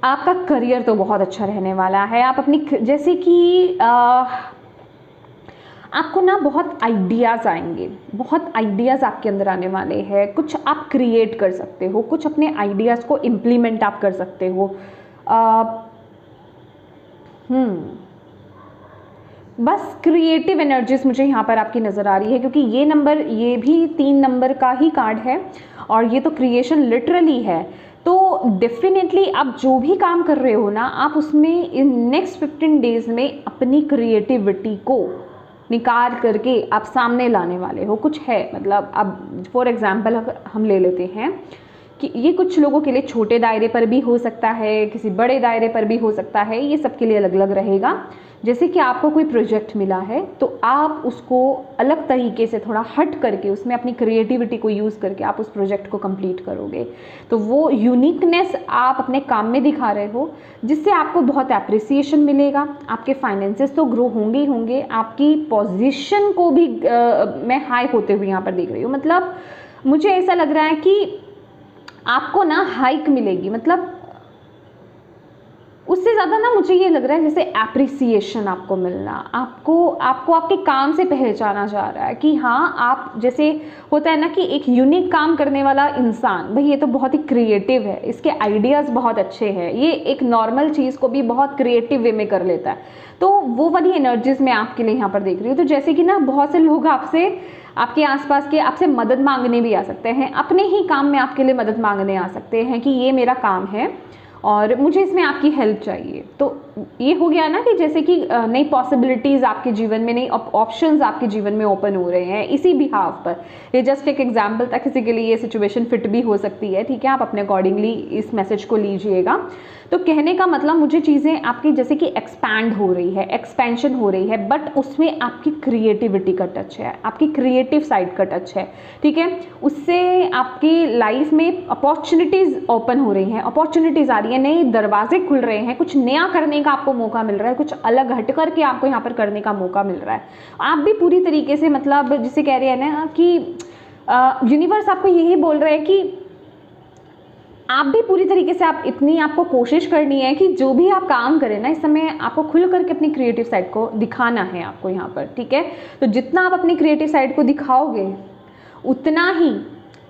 Speaker 1: आपका करियर तो बहुत अच्छा रहने वाला है। आप अपनी जैसे कि आपको ना बहुत आइडियाज़ आएंगे, बहुत आइडियाज़ आपके अंदर आने वाले हैं, कुछ आप क्रिएट कर सकते हो, कुछ अपने आइडियाज़ को इम्प्लीमेंट आप कर सकते हो। बस क्रिएटिव एनर्जीज मुझे यहाँ पर आपकी नज़र आ रही है, क्योंकि ये नंबर, ये भी 3 नंबर का ही कार्ड है और ये तो क्रिएशन लिटरली है। तो डेफिनेटली आप जो भी काम कर रहे हो ना, आप उसमें इन नेक्स्ट 15 डेज़ में अपनी क्रिएटिविटी को निकाल करके आप सामने लाने वाले हो। कुछ है, मतलब अब फॉर एग्जांपल अगर हम ले लेते हैं कि ये कुछ लोगों के लिए छोटे दायरे पर भी हो सकता है, किसी बड़े दायरे पर भी हो सकता है, ये सबके लिए अलग अलग रहेगा। जैसे कि आपको कोई प्रोजेक्ट मिला है तो आप उसको अलग तरीके से थोड़ा हट करके उसमें अपनी क्रिएटिविटी को यूज़ करके आप उस प्रोजेक्ट को कंप्लीट करोगे, तो वो यूनिकनेस आप अपने काम में दिखा रहे हो, जिससे आपको बहुत एप्रिसिएशन मिलेगा। आपके फाइनेंसेस तो ग्रो होंगे ही होंगे, आपकी पोजीशन को भी मैं हाई होते हुए यहाँ पर देख रही हूँ। मतलब मुझे ऐसा लग रहा है कि आपको ना हाइक मिलेगी, मतलब उससे ज़्यादा ना मुझे ये लग रहा है जैसे एप्रिसिएशन आपको मिलना, आपको आपके काम से पहचाना जा रहा है कि हाँ, आप जैसे होता है ना कि एक यूनिक काम करने वाला इंसान, भाई ये तो बहुत ही क्रिएटिव है, इसके आइडियाज़ बहुत अच्छे हैं, ये एक नॉर्मल चीज़ को भी बहुत क्रिएटिव वे में कर लेता है। तो वो वाली एनर्जीज मैं आपके लिए यहाँ पर देख रही हूँ। तो जैसे कि ना बहुत से लोग आपके आसपास के आपसे मदद मांगने भी आ सकते हैं, अपने ही काम में आपके लिए मदद मांगने आ सकते हैं कि ये मेरा काम है और मुझे इसमें आपकी हेल्प चाहिए। तो ये हो गया ना कि जैसे कि नई पॉसिबिलिटीज़ आपके जीवन में, नई ऑप्शंस आपके जीवन में ओपन हो रहे हैं इसी बिहाफ पर। ये जस्ट एक एग्जांपल था, किसी के लिए ये सिचुएशन फिट भी हो सकती है, ठीक है, आप अपने अकॉर्डिंगली इस मैसेज को लीजिएगा। तो कहने का मतलब मुझे चीज़ें आपकी जैसे कि एक्सपैंड हो रही है, एक्सपेंशन हो रही है, बट उसमें आपकी क्रिएटिविटी का टच है, आपकी क्रिएटिव साइड का टच है, ठीक है। उससे आपकी लाइफ में अपॉर्चुनिटीज़ ओपन हो रही हैं, अपॉर्चुनिटीज़ आ रही है, नए दरवाजे खुल रहे हैं, कुछ नया करने का आपको मौका मिल रहा है, कुछ अलग हट करके आपको यहाँ पर करने का मौका मिल रहा है। आप भी पूरी तरीके से, मतलब जिसे कह रहे हैं ना कि यूनिवर्स आपको यही बोल रहे हैं कि आप भी पूरी तरीके से आप इतनी आपको कोशिश करनी है कि जो भी आप काम करें ना, इस समय आपको खुल करके अपनी क्रिएटिव साइड को दिखाना है आपको यहाँ पर, ठीक है। तो जितना आप अपनी क्रिएटिव साइड को दिखाओगे उतना ही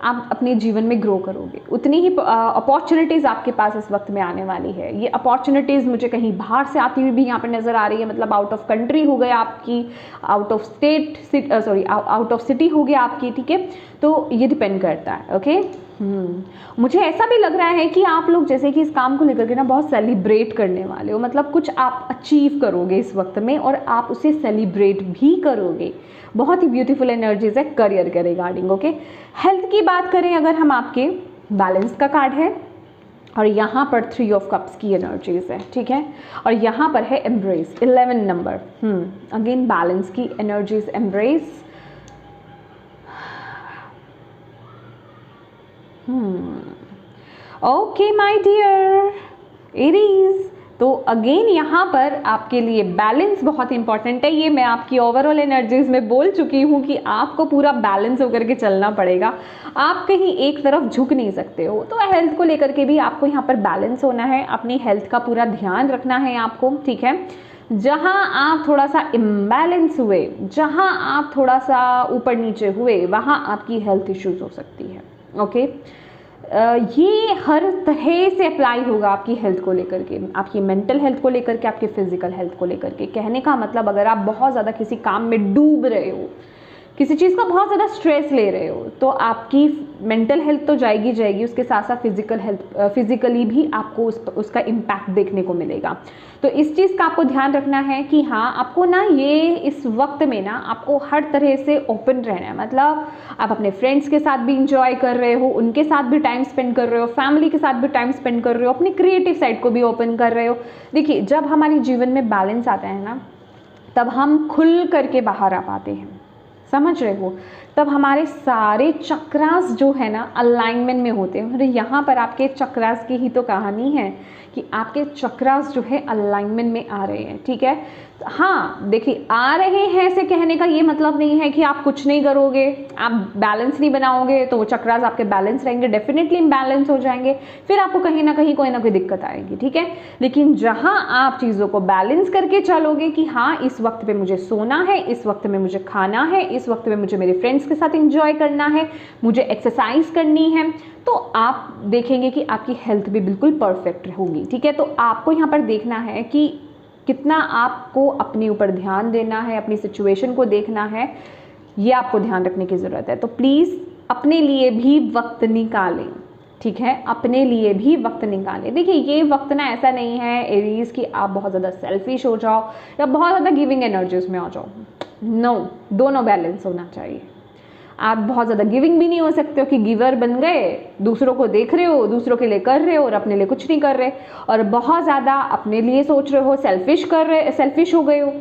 Speaker 1: आप अपने जीवन में ग्रो करोगे, उतनी ही अपॉर्चुनिटीज़ आपके पास इस वक्त में आने वाली है। ये अपॉर्चुनिटीज़ मुझे कहीं बाहर से आती हुई भी यहाँ पे नज़र आ रही है, मतलब आउट ऑफ कंट्री हो गया आपकी, out of state out of city हो गया आपकी, ठीक है। तो ये डिपेंड करता है, ओके। मुझे ऐसा भी लग रहा है कि आप लोग जैसे कि इस काम को लेकर के ना बहुत सेलिब्रेट करने वाले हो, मतलब कुछ आप अचीव करोगे इस वक्त में और आप उसे सेलिब्रेट भी करोगे। बहुत ही ब्यूटीफुल एनर्जीज है करियर के रिगार्डिंग, ओके। हेल्थ की बात करें अगर हम, आपके बैलेंस का कार्ड है और यहाँ पर 3 ऑफ कप्स की एनर्जीज है, ठीक है। और यहाँ पर है एम्ब्रेस 11 नंबर, अगेन बैलेंस की energies, embrace. Okay my dear Aries, तो अगेन यहाँ पर आपके लिए बैलेंस बहुत इंपॉर्टेंट है। ये मैं आपकी ओवरऑल एनर्जीज में बोल चुकी हूँ कि आपको पूरा बैलेंस होकर के चलना पड़ेगा, आप कहीं एक तरफ झुक नहीं सकते हो। तो हेल्थ को लेकर के भी आपको यहाँ पर बैलेंस होना है, अपनी हेल्थ का पूरा ध्यान रखना है आपको, ठीक है। जहाँ आप थोड़ा सा इम्बैलेंस हुए, जहाँ आप थोड़ा सा ऊपर नीचे हुए, वहाँ आपकी हेल्थ इश्यूज हो सकती है, ओके। ये हर तरह से अप्लाई होगा आपकी हेल्थ को लेकर के, आपकी मेंटल हेल्थ को लेकर के, आपके फिजिकल हेल्थ को लेकर के। कहने का मतलब अगर आप बहुत ज़्यादा किसी काम में डूब रहे हो, किसी चीज़ का बहुत ज़्यादा स्ट्रेस ले रहे हो, तो आपकी मेंटल हेल्थ तो जाएगी जाएगी, उसके साथ साथ फिजिकली भी आपको उसका इम्पैक्ट देखने को मिलेगा। तो इस चीज़ का आपको ध्यान रखना है कि हाँ, आपको ना ये इस वक्त में ना आपको हर तरह से ओपन रहना है, मतलब आप अपने फ्रेंड्स के साथ भी इंजॉय कर रहे हो, उनके साथ भी टाइम स्पेंड कर रहे हो, फैमिली के साथ भी टाइम स्पेंड कर रहे हो, अपनी क्रिएटिव साइड को भी ओपन कर रहे हो। देखिए, जब हमारे जीवन में बैलेंस आता है ना, तब हम खुल करके बाहर आ पाते हैं, समझ रहे हो। तब हमारे सारे चक्रास जो है ना अलाइनमेंट में होते हैं। और यहाँ पर आपके चक्रास की ही तो कहानी है कि आपके चक्रास जो है अलाइनमेंट में आ रहे हैं, ठीक है। हाँ देखिए, आ रहे हैं ऐसे कहने का ये मतलब नहीं है कि आप कुछ नहीं करोगे, आप बैलेंस नहीं बनाओगे तो वो चक्रास आपके बैलेंस रहेंगे, डेफिनेटली इम्बैलेंस हो जाएंगे, फिर आपको कहीं ना कहीं कोई ना कोई दिक्कत आएगी, ठीक है। लेकिन जहाँ आप चीज़ों को बैलेंस करके चलोगे कि हाँ, इस वक्त पे मुझे सोना है, इस वक्त में मुझे खाना है, इस वक्त में मुझे मेरे फ्रेंड्स के साथ एंजॉय करना है, मुझे एक्सरसाइज करनी है, तो आप देखेंगे कि आपकी हेल्थ भी बिल्कुल परफेक्ट होगी, ठीक है। तो आपको यहाँ पर देखना है कि कितना आपको अपने ऊपर ध्यान देना है, अपनी सिचुएशन को देखना है, ये आपको ध्यान रखने की ज़रूरत है। तो प्लीज़ अपने लिए भी वक्त निकालें, ठीक है, अपने लिए भी वक्त निकालें। देखिए, ये वक्त ना ऐसा नहीं है एरीज कि आप बहुत ज़्यादा सेल्फिश हो जाओ या बहुत ज़्यादा गिविंग एनर्जीज में आ जाओ। नो, दोनों बैलेंस होना चाहिए। आप बहुत ज़्यादा गिविंग भी नहीं हो सकते हो कि गिवर बन गए, दूसरों को देख रहे हो, दूसरों के लिए कर रहे हो और अपने लिए कुछ नहीं कर रहे, और बहुत ज़्यादा अपने लिए सोच रहे हो, सेल्फिश हो गए हो,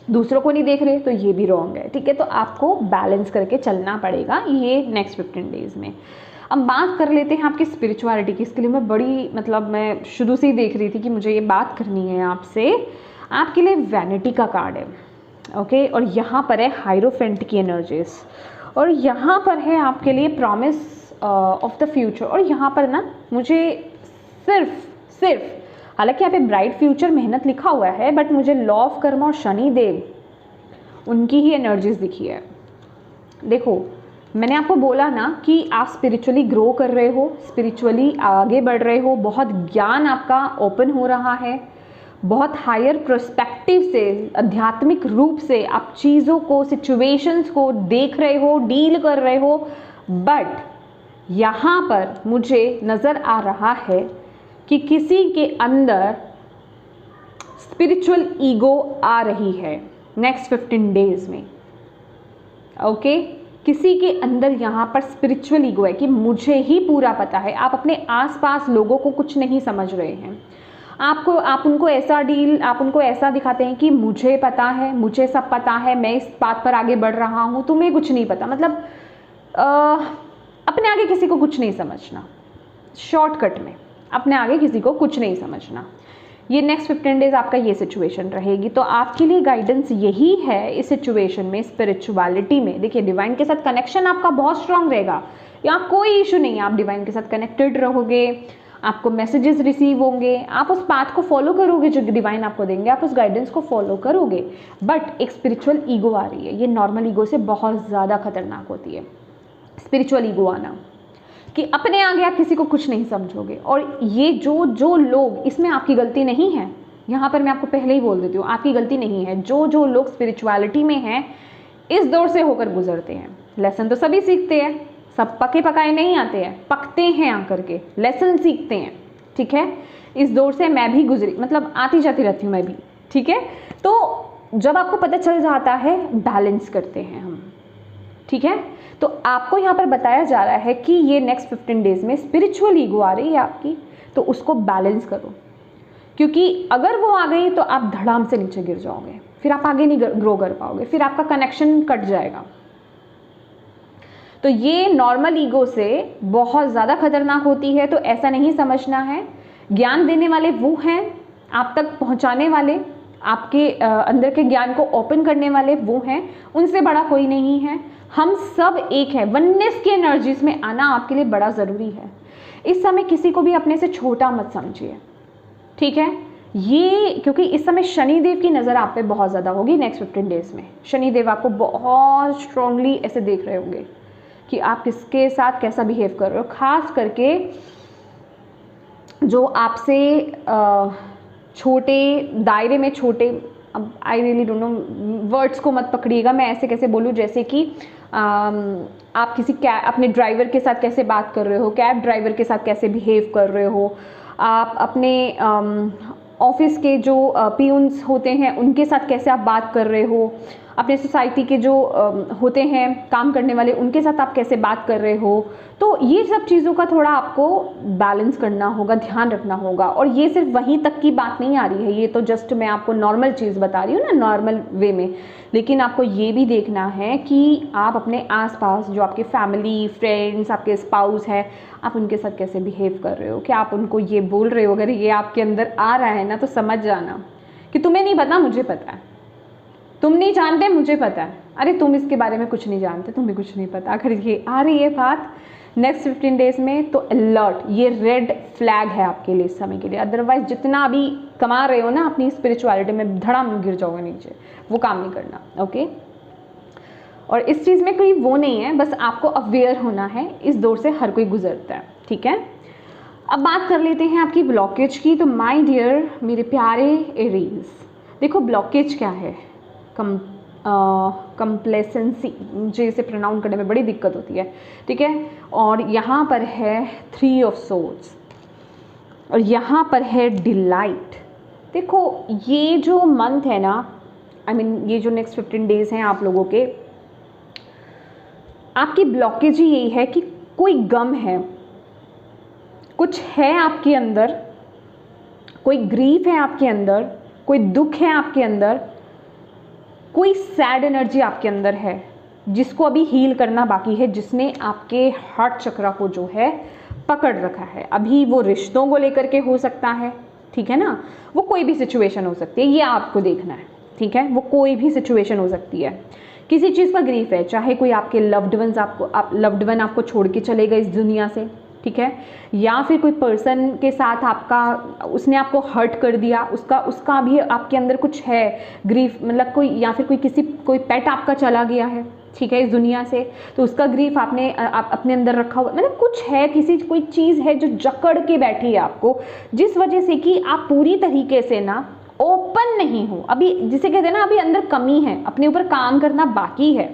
Speaker 1: दूसरों को नहीं देख रहे, तो ये भी रॉन्ग है, ठीक है। तो आपको बैलेंस करके चलना पड़ेगा ये नेक्स्ट 15 डेज़ में। अब बात कर लेते हैं आपकी स्पिरिचुअलिटी की। इसके लिए मैं शुरू से ही देख रही थी कि मुझे ये बात करनी है आपसे। आपके लिए वैनिटी का कार्ड है, ओके, और यहाँ पर है हायरोफेंट की एनर्जीज, और यहाँ पर है आपके लिए प्रॉमिस ऑफ द फ्यूचर। और यहाँ पर ना मुझे सिर्फ हालांकि यहाँ पे ब्राइट फ्यूचर मेहनत लिखा हुआ है, बट मुझे लॉ ऑफ कर्म और शनि देव उनकी ही एनर्जीज दिखी है। देखो, मैंने आपको बोला ना कि आप स्पिरिचुअली ग्रो कर रहे हो, स्पिरिचुअली आगे बढ़ रहे हो, बहुत ज्ञान आपका ओपन हो रहा है, बहुत हायर पर्सपेक्टिव से, आध्यात्मिक रूप से आप चीज़ों को, सिचुएशंस को देख रहे हो, डील कर रहे हो। बट यहाँ पर मुझे नज़र आ रहा है कि किसी के अंदर स्पिरिचुअल ईगो आ रही है नेक्स्ट 15 डेज में, ओके। किसी के अंदर यहाँ पर स्पिरिचुअल ईगो है कि मुझे ही पूरा पता है। आप अपने आसपास लोगों को कुछ नहीं समझ रहे हैं, आप उनको ऐसा दिखाते हैं कि मुझे पता है, मुझे सब पता है, मैं इस बात पर आगे बढ़ रहा हूँ, तुम्हें कुछ नहीं पता। मतलब अपने आगे किसी को कुछ नहीं समझना, शॉर्टकट में अपने आगे किसी को कुछ नहीं समझना। ये नेक्स्ट 15 डेज आपका ये सिचुएशन रहेगी। तो आपके लिए गाइडेंस यही है इस सिचुएशन में, स्पिरिचुअलिटी में। देखिए, डिवाइन के साथ कनेक्शन आपका बहुत स्ट्रांग रहेगा, यहाँ कोई इशू नहीं है, आप डिवाइन के साथ कनेक्टेड रहोगे, आपको मैसेजेस रिसीव होंगे, आप उस पाथ को फॉलो करोगे जो डिवाइन आपको देंगे, आप उस गाइडेंस को फॉलो करोगे। बट एक स्पिरिचुअल ईगो आ रही है, ये नॉर्मल ईगो से बहुत ज़्यादा खतरनाक होती है स्पिरिचुअल ईगो आना, कि अपने आगे आप किसी को कुछ नहीं समझोगे। और ये जो लोग, इसमें आपकी गलती नहीं है, यहाँ पर मैं आपको पहले ही बोल देती हूँ, आपकी गलती नहीं है। जो लोग स्पिरिचुअलिटी में हैं, इस दौर से होकर गुजरते हैं। लेसन तो सभी सीखते हैं, सब पके पकाए नहीं आते हैं, पकते हैं आकर के, लेसन सीखते हैं, ठीक है। इस दौर से मैं भी गुजरी, मतलब आती जाती रहती हूँ मैं भी, ठीक है। तो जब आपको पता चल जाता है, बैलेंस करते हैं हम, ठीक है। तो आपको यहाँ पर बताया जा रहा है कि ये नेक्स्ट 15 डेज में स्पिरिचुअल ईगो आ रही है आपकी, तो उसको बैलेंस करो, क्योंकि अगर वो आ गई तो आप धड़ाम से नीचे गिर जाओगे, फिर आप आगे नहीं ग्रो कर पाओगे, फिर आपका कनेक्शन कट जाएगा। तो ये नॉर्मल ईगो से बहुत ज़्यादा खतरनाक होती है, तो ऐसा नहीं समझना है। ज्ञान देने वाले वो हैं, आप तक पहुंचाने वाले, आपके अंदर के ज्ञान को ओपन करने वाले वो हैं, उनसे बड़ा कोई नहीं है। हम सब एक है, वननेस की एनर्जीज में आना आपके लिए बड़ा ज़रूरी है। इस समय किसी को भी अपने से छोटा मत समझिए, ठीक है। ये क्योंकि इस समय शनिदेव की नज़र आप पे बहुत ज़्यादा होगी नेक्स्ट 15 डेज में। शनिदेव आपको बहुत स्ट्रांगली ऐसे देख रहे होंगे कि आप किसके साथ कैसा बिहेव कर रहे हो, खास करके जो आपसे छोटे दायरे में, छोटे, अब I really don't know, words को मत पकड़िएगा, मैं ऐसे कैसे बोलूँ, जैसे कि आप किसी अपने ड्राइवर के साथ कैसे बात कर रहे हो, कैब ड्राइवर के साथ कैसे बिहेव कर रहे हो, आप अपने ऑफिस के जो पियून्स होते हैं उनके साथ कैसे आप बात कर रहे हो, अपने सोसाइटी के जो होते हैं काम करने वाले, उनके साथ आप कैसे बात कर रहे हो। तो ये सब चीज़ों का थोड़ा आपको बैलेंस करना होगा, ध्यान रखना होगा। और ये सिर्फ वहीं तक की बात नहीं आ रही है, ये तो जस्ट मैं आपको नॉर्मल चीज़ बता रही हूँ ना, नॉर्मल वे में। लेकिन आपको ये भी देखना है कि आप अपने आसपास जो आपके फैमिली, फ्रेंड्स, आपके स्पाउस है, आप उनके साथ कैसे बिहेव कर रहे हो, क्या आप उनको ये बोल रहे हो। अगर ये आपके अंदर आ रहा है ना, तो समझ जाना कि तुम्हें नहीं पता, मुझे पता है, तुम नहीं जानते, मुझे पता है, अरे तुम इसके बारे में कुछ नहीं जानते, तुम्हें कुछ नहीं पता। अगर ये आ रही है बात नेक्स्ट 15 डेज में, तो अलर्ट, ये रेड फ्लैग है आपके लिए इस समय के लिए। अदरवाइज जितना अभी कमा रहे हो ना अपनी स्पिरिचुअलिटी में, धड़ाम गिर जाओगे नीचे, वो काम नहीं करना, ओके। और इस चीज़ में कोई वो नहीं है, बस आपको अवेयर होना है, इस दौर से हर कोई गुजरता है, ठीक है। अब बात कर लेते हैं आपकी ब्लॉकेज की। तो माय डियर, मेरे प्यारे एरीज, देखो ब्लॉकेज क्या है। कंप्लेसेंसी, मुझे इसे प्रोनाउंस करने में बड़ी दिक्कत होती है, ठीक है। और यहाँ पर है 3 ऑफ सोर्ड्स, और यहाँ पर है डिलाइट। देखो ये जो मंथ है ना, आई मीन ये जो नेक्स्ट 15 डेज हैं आप लोगों के, आपकी ब्लॉकेज ही यही है कि कोई गम है, कुछ है आपके अंदर, कोई ग्रीफ है आपके अंदर, कोई दुख है आपके अंदर, कोई सैड एनर्जी आपके अंदर है जिसको अभी हील करना बाकी है, जिसने आपके हार्ट चक्रा को जो है पकड़ रखा है। अभी वो रिश्तों को लेकर के हो सकता है, ठीक है ना, वो कोई भी सिचुएशन हो सकती है, ये आपको देखना है, ठीक है। वो कोई भी सिचुएशन हो सकती है, किसी चीज़ का ग्रीफ है, चाहे कोई आपके लव्ड वन आपको छोड़ के चले गए इस दुनिया से, ठीक है, या फिर कोई पर्सन के साथ आपका, उसने आपको हर्ट कर दिया, उसका भी आपके अंदर कुछ है ग्रीफ, मतलब कोई, या फिर कोई पेट आपका चला गया है, ठीक है, इस दुनिया से, तो उसका ग्रीफ आप अपने अंदर रखा हुआ, मतलब कुछ है, कोई चीज़ है जो जकड़ के बैठी है आपको, जिस वजह से कि आप पूरी तरीके से ना ओपन नहीं हो। अभी जिसे कहते हैं ना, अभी अंदर कमी है, अपने ऊपर काम करना बाकी है,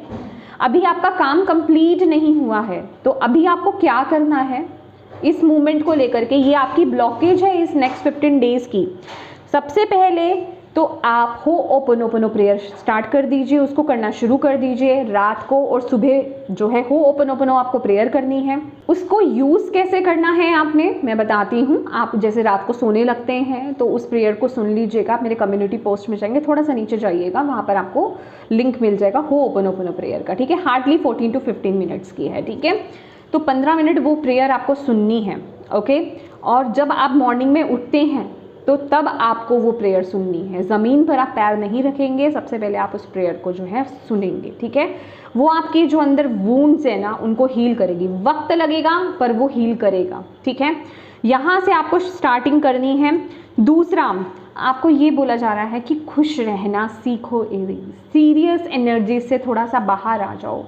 Speaker 1: अभी आपका काम कंप्लीट नहीं हुआ है। तो अभी आपको क्या करना है इस मूवमेंट को लेकर के, ये आपकी ब्लॉकेज है इस नेक्स्ट 15 डेज की। सबसे पहले तो आप हो ओपन प्रेयर स्टार्ट कर दीजिए, उसको करना शुरू कर दीजिए रात को, और सुबह जो है हो ओपन आपको प्रेयर करनी है। उसको यूज़ कैसे करना है आपने, मैं बताती हूँ। आप जैसे रात को सोने लगते हैं तो उस प्रेयर को सुन लीजिएगा, आप मेरे कम्युनिटी पोस्ट में जाएंगे, थोड़ा सा नीचे जाइएगा, वहाँ पर आपको लिंक मिल जाएगा हो ओपन प्रेयर का, ठीक है। हार्डली 14 to 15 मिनट्स की है, ठीक है। तो 15 मिनट वो प्रेयर आपको सुननी है, ओके। और जब आप मॉर्निंग में उठते हैं तो तब आपको वो प्रेयर सुननी है। ज़मीन पर आप पैर नहीं रखेंगे, सबसे पहले आप उस प्रेयर को जो है सुनेंगे, ठीक है। वो आपके जो अंदर वूंड्स है ना उनको हील करेगी, वक्त लगेगा पर वो हील करेगा, ठीक है। यहाँ से आपको स्टार्टिंग करनी है। दूसरा, आपको ये बोला जा रहा है कि खुश रहना सीखो एरीज, सीरियस एनर्जी से थोड़ा सा बाहर आ जाओ।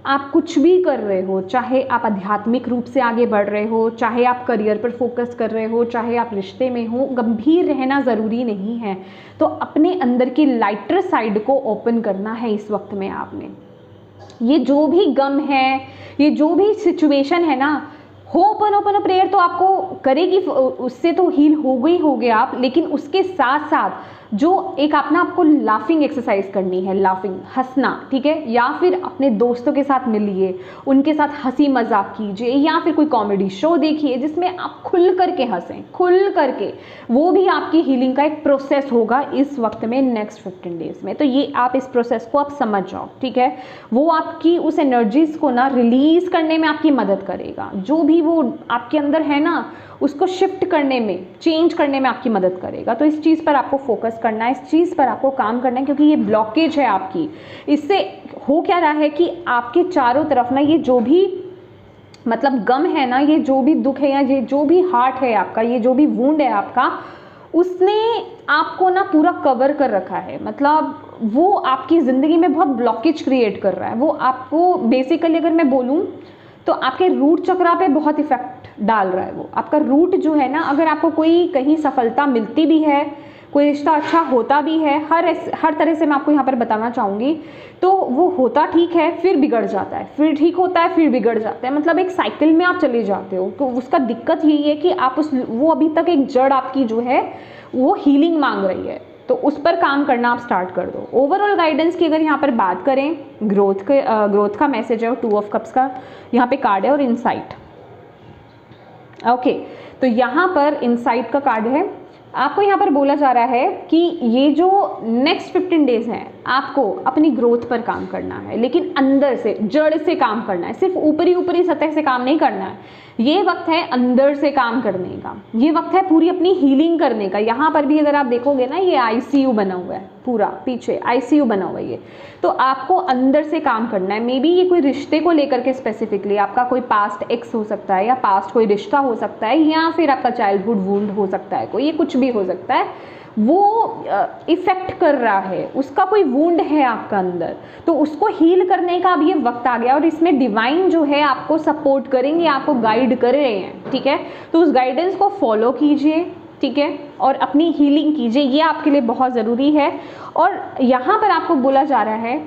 Speaker 1: आप कुछ भी कर रहे हो, चाहे आप आध्यात्मिक रूप से आगे बढ़ रहे हो, चाहे आप करियर पर फोकस कर रहे हो, चाहे आप रिश्ते में हो, गंभीर रहना ज़रूरी नहीं है। तो अपने अंदर की लाइटर साइड को ओपन करना है इस वक्त में आपने। ये जो भी गम है, ये जो भी सिचुएशन है ना, ओपन प्रेयर तो आपको करेगी, उससे तो हील हो गए आप, लेकिन उसके साथ साथ जो एक अपना आपको लाफिंग एक्सरसाइज करनी है, लाफिंग, हंसना, ठीक है। या फिर अपने दोस्तों के साथ मिलिए, उनके साथ हंसी मजाक कीजिए, या फिर कोई कॉमेडी शो देखिए जिसमें आप खुल करके हंसें, खुल करके। वो भी आपकी हीलिंग का एक प्रोसेस होगा इस वक्त में, नेक्स्ट 15 डेज में। तो ये आप इस प्रोसेस को आप समझ जाओ, ठीक है। वो आपकी उस एनर्जीज को ना रिलीज करने में आपकी मदद करेगा। जो भी वो आपके अंदर है ना, उसको शिफ्ट करने में, चेंज करने में आपकी मदद करेगा। तो इस चीज़ पर आपको फोकस करना है, इस चीज़ पर आपको काम करना है, क्योंकि ये ब्लॉकेज है आपकी। इससे हो क्या रहा है कि आपके चारों तरफ ना ये जो भी मतलब गम है ना, ये जो भी दुख है, या ये जो भी हार्ट है आपका, ये जो भी वुंड है आपका, उसने आपको ना पूरा कवर कर रखा है। मतलब वो आपकी ज़िंदगी में बहुत ब्लॉकेज क्रिएट कर रहा है। वो आपको बेसिकली अगर मैं बोलूँ तो आपके रूट चक्रा पे बहुत इफेक्ट डाल रहा है। वो आपका रूट जो है ना, अगर आपको कोई कहीं सफलता मिलती भी है, कोई रिश्ता अच्छा होता भी है, हर तरह से मैं आपको यहाँ पर बताना चाहूँगी, तो वो होता ठीक है, फिर बिगड़ जाता है, फिर ठीक होता है, फिर बिगड़ जाता है। मतलब एक साइकिल में आप चले जाते हो। तो उसका दिक्कत यही है कि आप वो अभी तक एक जड़ आपकी जो है वो हीलिंग मांग रही है, तो उस पर काम करना आप स्टार्ट कर दो। ओवरऑल गाइडेंस की अगर यहाँ पर बात करें, ग्रोथ का मैसेज है, और 2 ऑफ कप्स का यहाँ पे कार्ड है, और इनसाइट। ओके, तो यहाँ पर इनसाइट का कार्ड है। आपको यहाँ पर बोला जा रहा है कि ये जो नेक्स्ट 15 डेज हैं, आपको अपनी ग्रोथ पर काम करना है, लेकिन अंदर से, जड़ से काम करना है। सिर्फ ऊपरी सतह से काम नहीं करना है। ये वक्त है अंदर से काम करने का, ये वक्त है पूरी अपनी हीलिंग करने का। यहाँ पर भी अगर आप देखोगे ना, ये आईसीयू बना हुआ है, पूरा पीछे आईसीयू बना हुआ है ये। तो आपको अंदर से काम करना है। मे बी ये कोई रिश्ते को लेकर के स्पेसिफिकली, आपका कोई पास्ट एक्स हो सकता है, या पास्ट कोई रिश्ता हो सकता है, या फिर आपका चाइल्डहुड वुंड हो सकता है कोई, ये कुछ भी हो सकता है। वो इफेक्ट कर रहा है, उसका कोई वुंड है आपका अंदर, तो उसको हील करने का अब ये वक्त आ गया। और इसमें डिवाइन जो है आपको सपोर्ट करेंगे, आपको गाइड कर रहे हैं, ठीक है। तो उस गाइडेंस को फॉलो कीजिए, ठीक है, और अपनी हीलिंग कीजिए, ये आपके लिए बहुत ज़रूरी है। और यहाँ पर आपको बोला जा रहा है,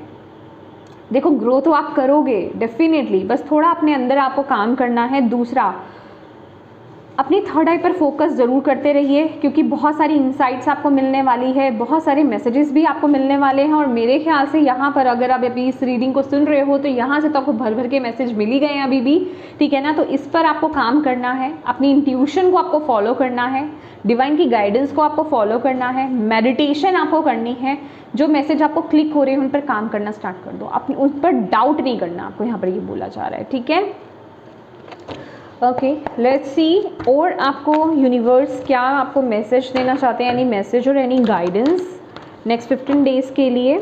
Speaker 1: देखो ग्रो तो आप करोगे डेफिनेटली, बस थोड़ा अपने अंदर आपको काम करना है। दूसरा, अपनी थर्ड आई पर फोकस ज़रूर करते रहिए, क्योंकि बहुत सारी इंसाइट्स आपको मिलने वाली है, बहुत सारे मैसेजेस भी आपको मिलने वाले हैं। और मेरे ख्याल से यहाँ पर अगर आप अभी इस रीडिंग को सुन रहे हो, तो यहाँ से तो आपको भर भर के मैसेज मिल ही गए हैं अभी भी, ठीक है ना। तो इस पर आपको काम करना है, अपनी इंट्यूशन को आपको फॉलो करना है, डिवाइन की गाइडेंस को आपको फॉलो करना है, मेडिटेशन आपको करनी है। जो मैसेज आपको क्लिक हो रहे हैं उन पर काम करना स्टार्ट कर दो, अपनी उन पर डाउट नहीं करना, आपको यहाँ पर ये बोला जा रहा है, ठीक है। ओके, लेट्स सी और आपको यूनिवर्स क्या आपको मैसेज देना चाहते हैं, एनी मैसेज और एनी गाइडेंस नेक्स्ट 15 डेज के लिए।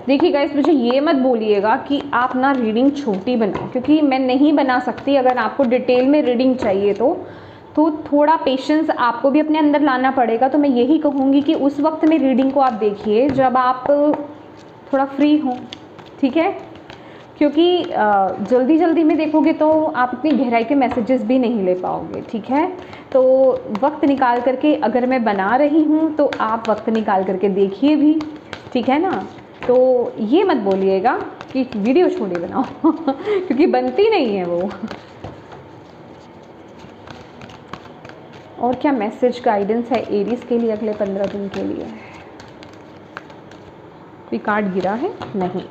Speaker 1: देखिए गाइस, मुझे ये मत बोलिएगा कि आप ना रीडिंग छोटी बनाओ, क्योंकि मैं नहीं बना सकती। अगर आपको डिटेल में रीडिंग चाहिए तो थोड़ा पेशेंस आपको भी अपने अंदर लाना पड़ेगा। तो मैं यही कहूँगी कि उस वक्त में रीडिंग को आप देखिए जब आप थोड़ा फ्री हों, ठीक है, क्योंकि जल्दी में देखोगे तो आप इतनी गहराई के मैसेजेस भी नहीं ले पाओगे, ठीक है। तो वक्त निकाल करके अगर मैं बना रही हूँ तो आप वक्त निकाल करके देखिए भी, ठीक है ना। तो ये मत बोलिएगा कि वीडियो छोटी बनाओ क्योंकि बनती नहीं है वो। और क्या मैसेज गाइडेंस है एरीज के लिए अगले 15 दिन के लिए? कोई कार्ड गिरा है? नहीं।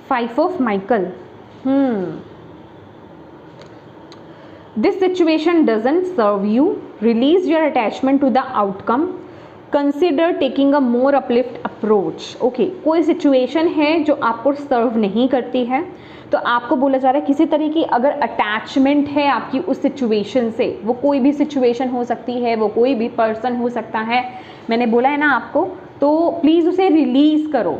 Speaker 1: 5 of Michael. This situation doesn't serve you. Release your attachment to the outcome. Consider taking a more uplift approach. Okay, कोई सिचुएशन है जो आपको सर्व नहीं करती है, तो आपको बोला जा रहा है किसी तरह की अगर अटैचमेंट है आपकी उस सिचुएशन से, वो कोई भी सिचुएशन हो सकती है, वो कोई भी पर्सन हो सकता है, मैंने बोला है ना आपको, तो प्लीज़ उसे रिलीज़ करो,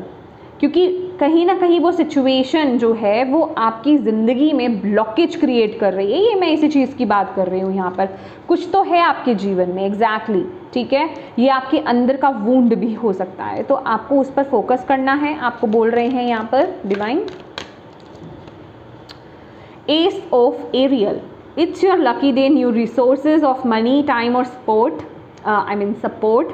Speaker 1: क्योंकि कहीं ना कहीं वो सिचुएशन जो है वो आपकी ज़िंदगी में ब्लॉकेज क्रिएट कर रही है। ये मैं इसी चीज़ की बात कर रही हूँ, यहाँ पर कुछ तो है आपके जीवन में एग्जैक्टली, ठीक है, ये आपके अंदर का वुंड भी हो सकता है, तो आपको उस पर फोकस करना है। आपको बोल रहे हैं यहाँ पर divine, ace of aerial, it's your lucky day, new resources of money, time और support, support,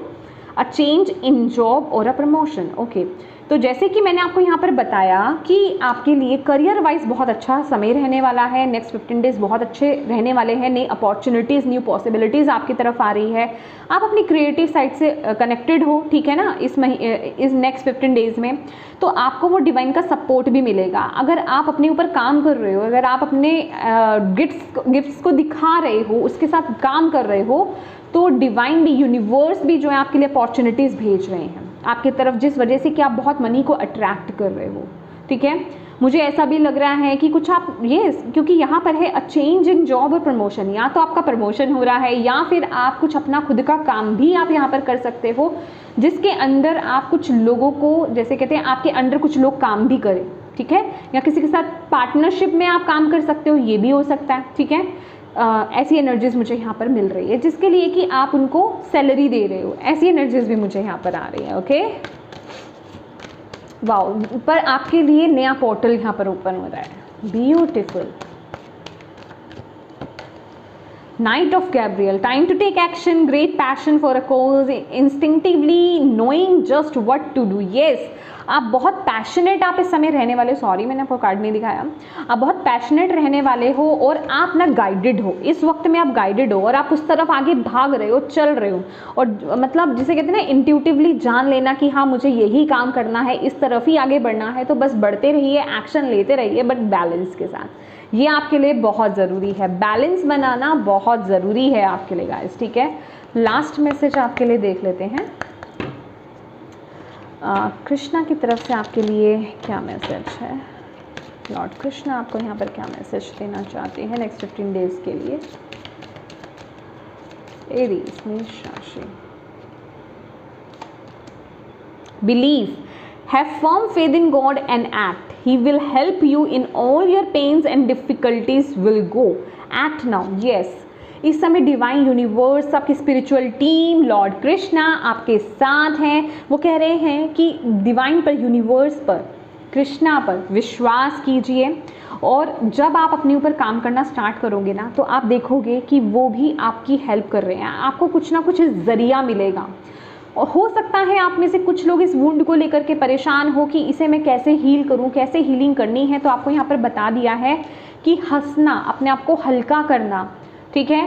Speaker 1: a change in job और अ प्रमोशन। ओके, तो जैसे कि मैंने आपको यहाँ पर बताया कि आपके लिए करियर वाइज बहुत अच्छा समय रहने वाला है, नेक्स्ट 15 डेज बहुत अच्छे रहने वाले हैं, नई अपॉर्चुनिटीज़, न्यू पॉसिबिलिटीज़ आपकी तरफ आ रही है, आप अपनी क्रिएटिव साइड से कनेक्टेड हो, ठीक है ना, इस नेक्स्ट 15 डेज में, तो आपको वो डिवाइन का सपोर्ट भी मिलेगा। अगर आप अपने ऊपर काम कर रहे हो, अगर आप अपने गिफ्ट्स को दिखा रहे हो, उसके साथ काम कर रहे हो, तो डिवाइन भी, यूनिवर्स भी जो है आपके लिए अपॉर्चुनिटीज़ भेज रहे हैं आपकी तरफ, जिस वजह से कि आप बहुत मनी को अट्रैक्ट कर रहे हो, ठीक है। मुझे ऐसा भी लग रहा है कि कुछ आप क्योंकि यहाँ पर है अ चेंज इन जॉब और प्रमोशन, या तो आपका प्रमोशन हो रहा है या फिर आप कुछ अपना खुद का काम भी आप यहाँ पर कर सकते हो, जिसके अंदर आप कुछ लोगों को, जैसे कहते हैं आपके अंडर कुछ लोग काम भी करें, ठीक है, या किसी के साथ पार्टनरशिप में आप काम कर सकते हो, ये भी हो सकता है, ठीक है। ऐसी एनर्जीज मुझे यहाँ पर मिल रही है, जिसके लिए कि आप उनको सैलरी दे रहे हो, ऐसी एनर्जीज भी मुझे यहाँ पर आ रही है। ओके, वाओ, ऊपर आपके लिए नया पोर्टल यहाँ पर ओपन हो रहा है, beautiful. Knight of Gabriel, time to take action, great passion for a cause, instinctively knowing just what to do. Yes, आप बहुत पैशनेट आप इस समय रहने वाले, सॉरी मैंने आपको कार्ड नहीं दिखाया, आप बहुत पैशनेट रहने वाले हो और आप ना गाइडेड हो, इस वक्त में आप गाइडेड हो और आप उस तरफ आगे भाग रहे हो, चल रहे हो, और मतलब जिसे कहते हैं ना इंट्यूटिवली जान लेना कि हाँ मुझे यही काम करना है, इस तरफ ही आगे बढ़ना है, तो बस बढ़ते रहिए, एक्शन लेते रहिए, बट बैलेंस के साथ। ये आपके लिए बहुत ज़रूरी है, बैलेंस बनाना बहुत ज़रूरी है आपके लिए गाइस, ठीक है। लास्ट मैसेज आपके लिए देख लेते हैं, कृष्णा की तरफ से आपके लिए क्या मैसेज है, लॉर्ड कृष्णा आपको यहाँ पर क्या मैसेज देना चाहते हैं नेक्स्ट 15 डेज के लिए। एरीज, मेष राशि, believe, have firm faith in God and act, he will help you in all your pains and difficulties will go, act now. Yes, इस समय डिवाइन यूनिवर्स, आपकी स्पिरिचुअल टीम, लॉर्ड कृष्णा आपके साथ हैं। वो कह रहे हैं कि डिवाइन पर, यूनिवर्स पर, कृष्णा पर विश्वास कीजिए, और जब आप अपने ऊपर काम करना स्टार्ट करोगे ना, तो आप देखोगे कि वो भी आपकी हेल्प कर रहे हैं, आपको कुछ ना कुछ ज़रिया मिलेगा। और हो सकता है आप में से कुछ लोग इस वुंड को लेकर के परेशान हो कि इसे मैं कैसे हील करूं, कैसे हीलिंग करनी है, तो आपको यहाँ पर बता दिया है कि हंसना, अपने आप को हल्का करना, ठीक है,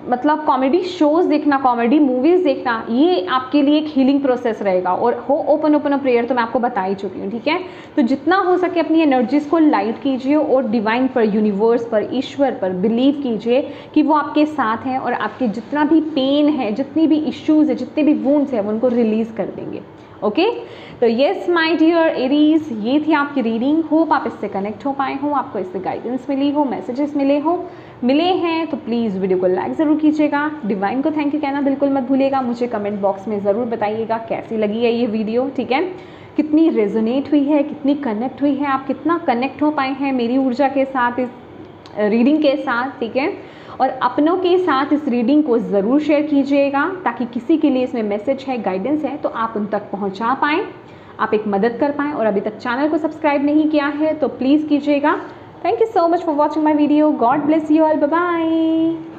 Speaker 1: मतलब कॉमेडी शोज़ देखना, कॉमेडी मूवीज़ देखना, ये आपके लिए एक हीलिंग प्रोसेस रहेगा। और हो ओपन प्रेयर तो मैं आपको बता ही चुकी हूँ, ठीक है। तो जितना हो सके अपनी एनर्जीज़ को लाइट कीजिए और डिवाइन पर, यूनिवर्स पर, ईश्वर पर बिलीव कीजिए कि वो आपके साथ हैं और आपके जितना भी पेन है, जितनी भी इश्यूज़ है, जितने भी वुंड्स हैं, वो उनको रिलीज़ कर देंगे। ओके, तो येस माय डियर एरीज, ये थी आपकी रीडिंग। होप आप इससे कनेक्ट हो पाए हो, आपको इससे गाइडेंस मिली हो, मैसेजेस मिले हैं, तो प्लीज़ वीडियो को लाइक ज़रूर कीजिएगा। डिवाइन को थैंक यू कहना बिल्कुल मत भूलिएगा। मुझे कमेंट बॉक्स में ज़रूर बताइएगा कैसी लगी है ये वीडियो, ठीक है, कितनी रेजोनेट हुई है, कितनी कनेक्ट हुई है, आप कितना कनेक्ट हो पाए हैं मेरी ऊर्जा के साथ, इस रीडिंग के साथ, ठीक है। और अपनों के साथ इस रीडिंग को ज़रूर शेयर कीजिएगा, ताकि किसी के लिए इसमें मैसेज है, गाइडेंस है, तो आप उन तक पहुंचा पाएँ, आप एक मदद कर पाएँ। और अभी तक चैनल को सब्सक्राइब नहीं किया है तो प्लीज़ कीजिएगा। Thank you so much for watching my video. God bless you all. Bye bye.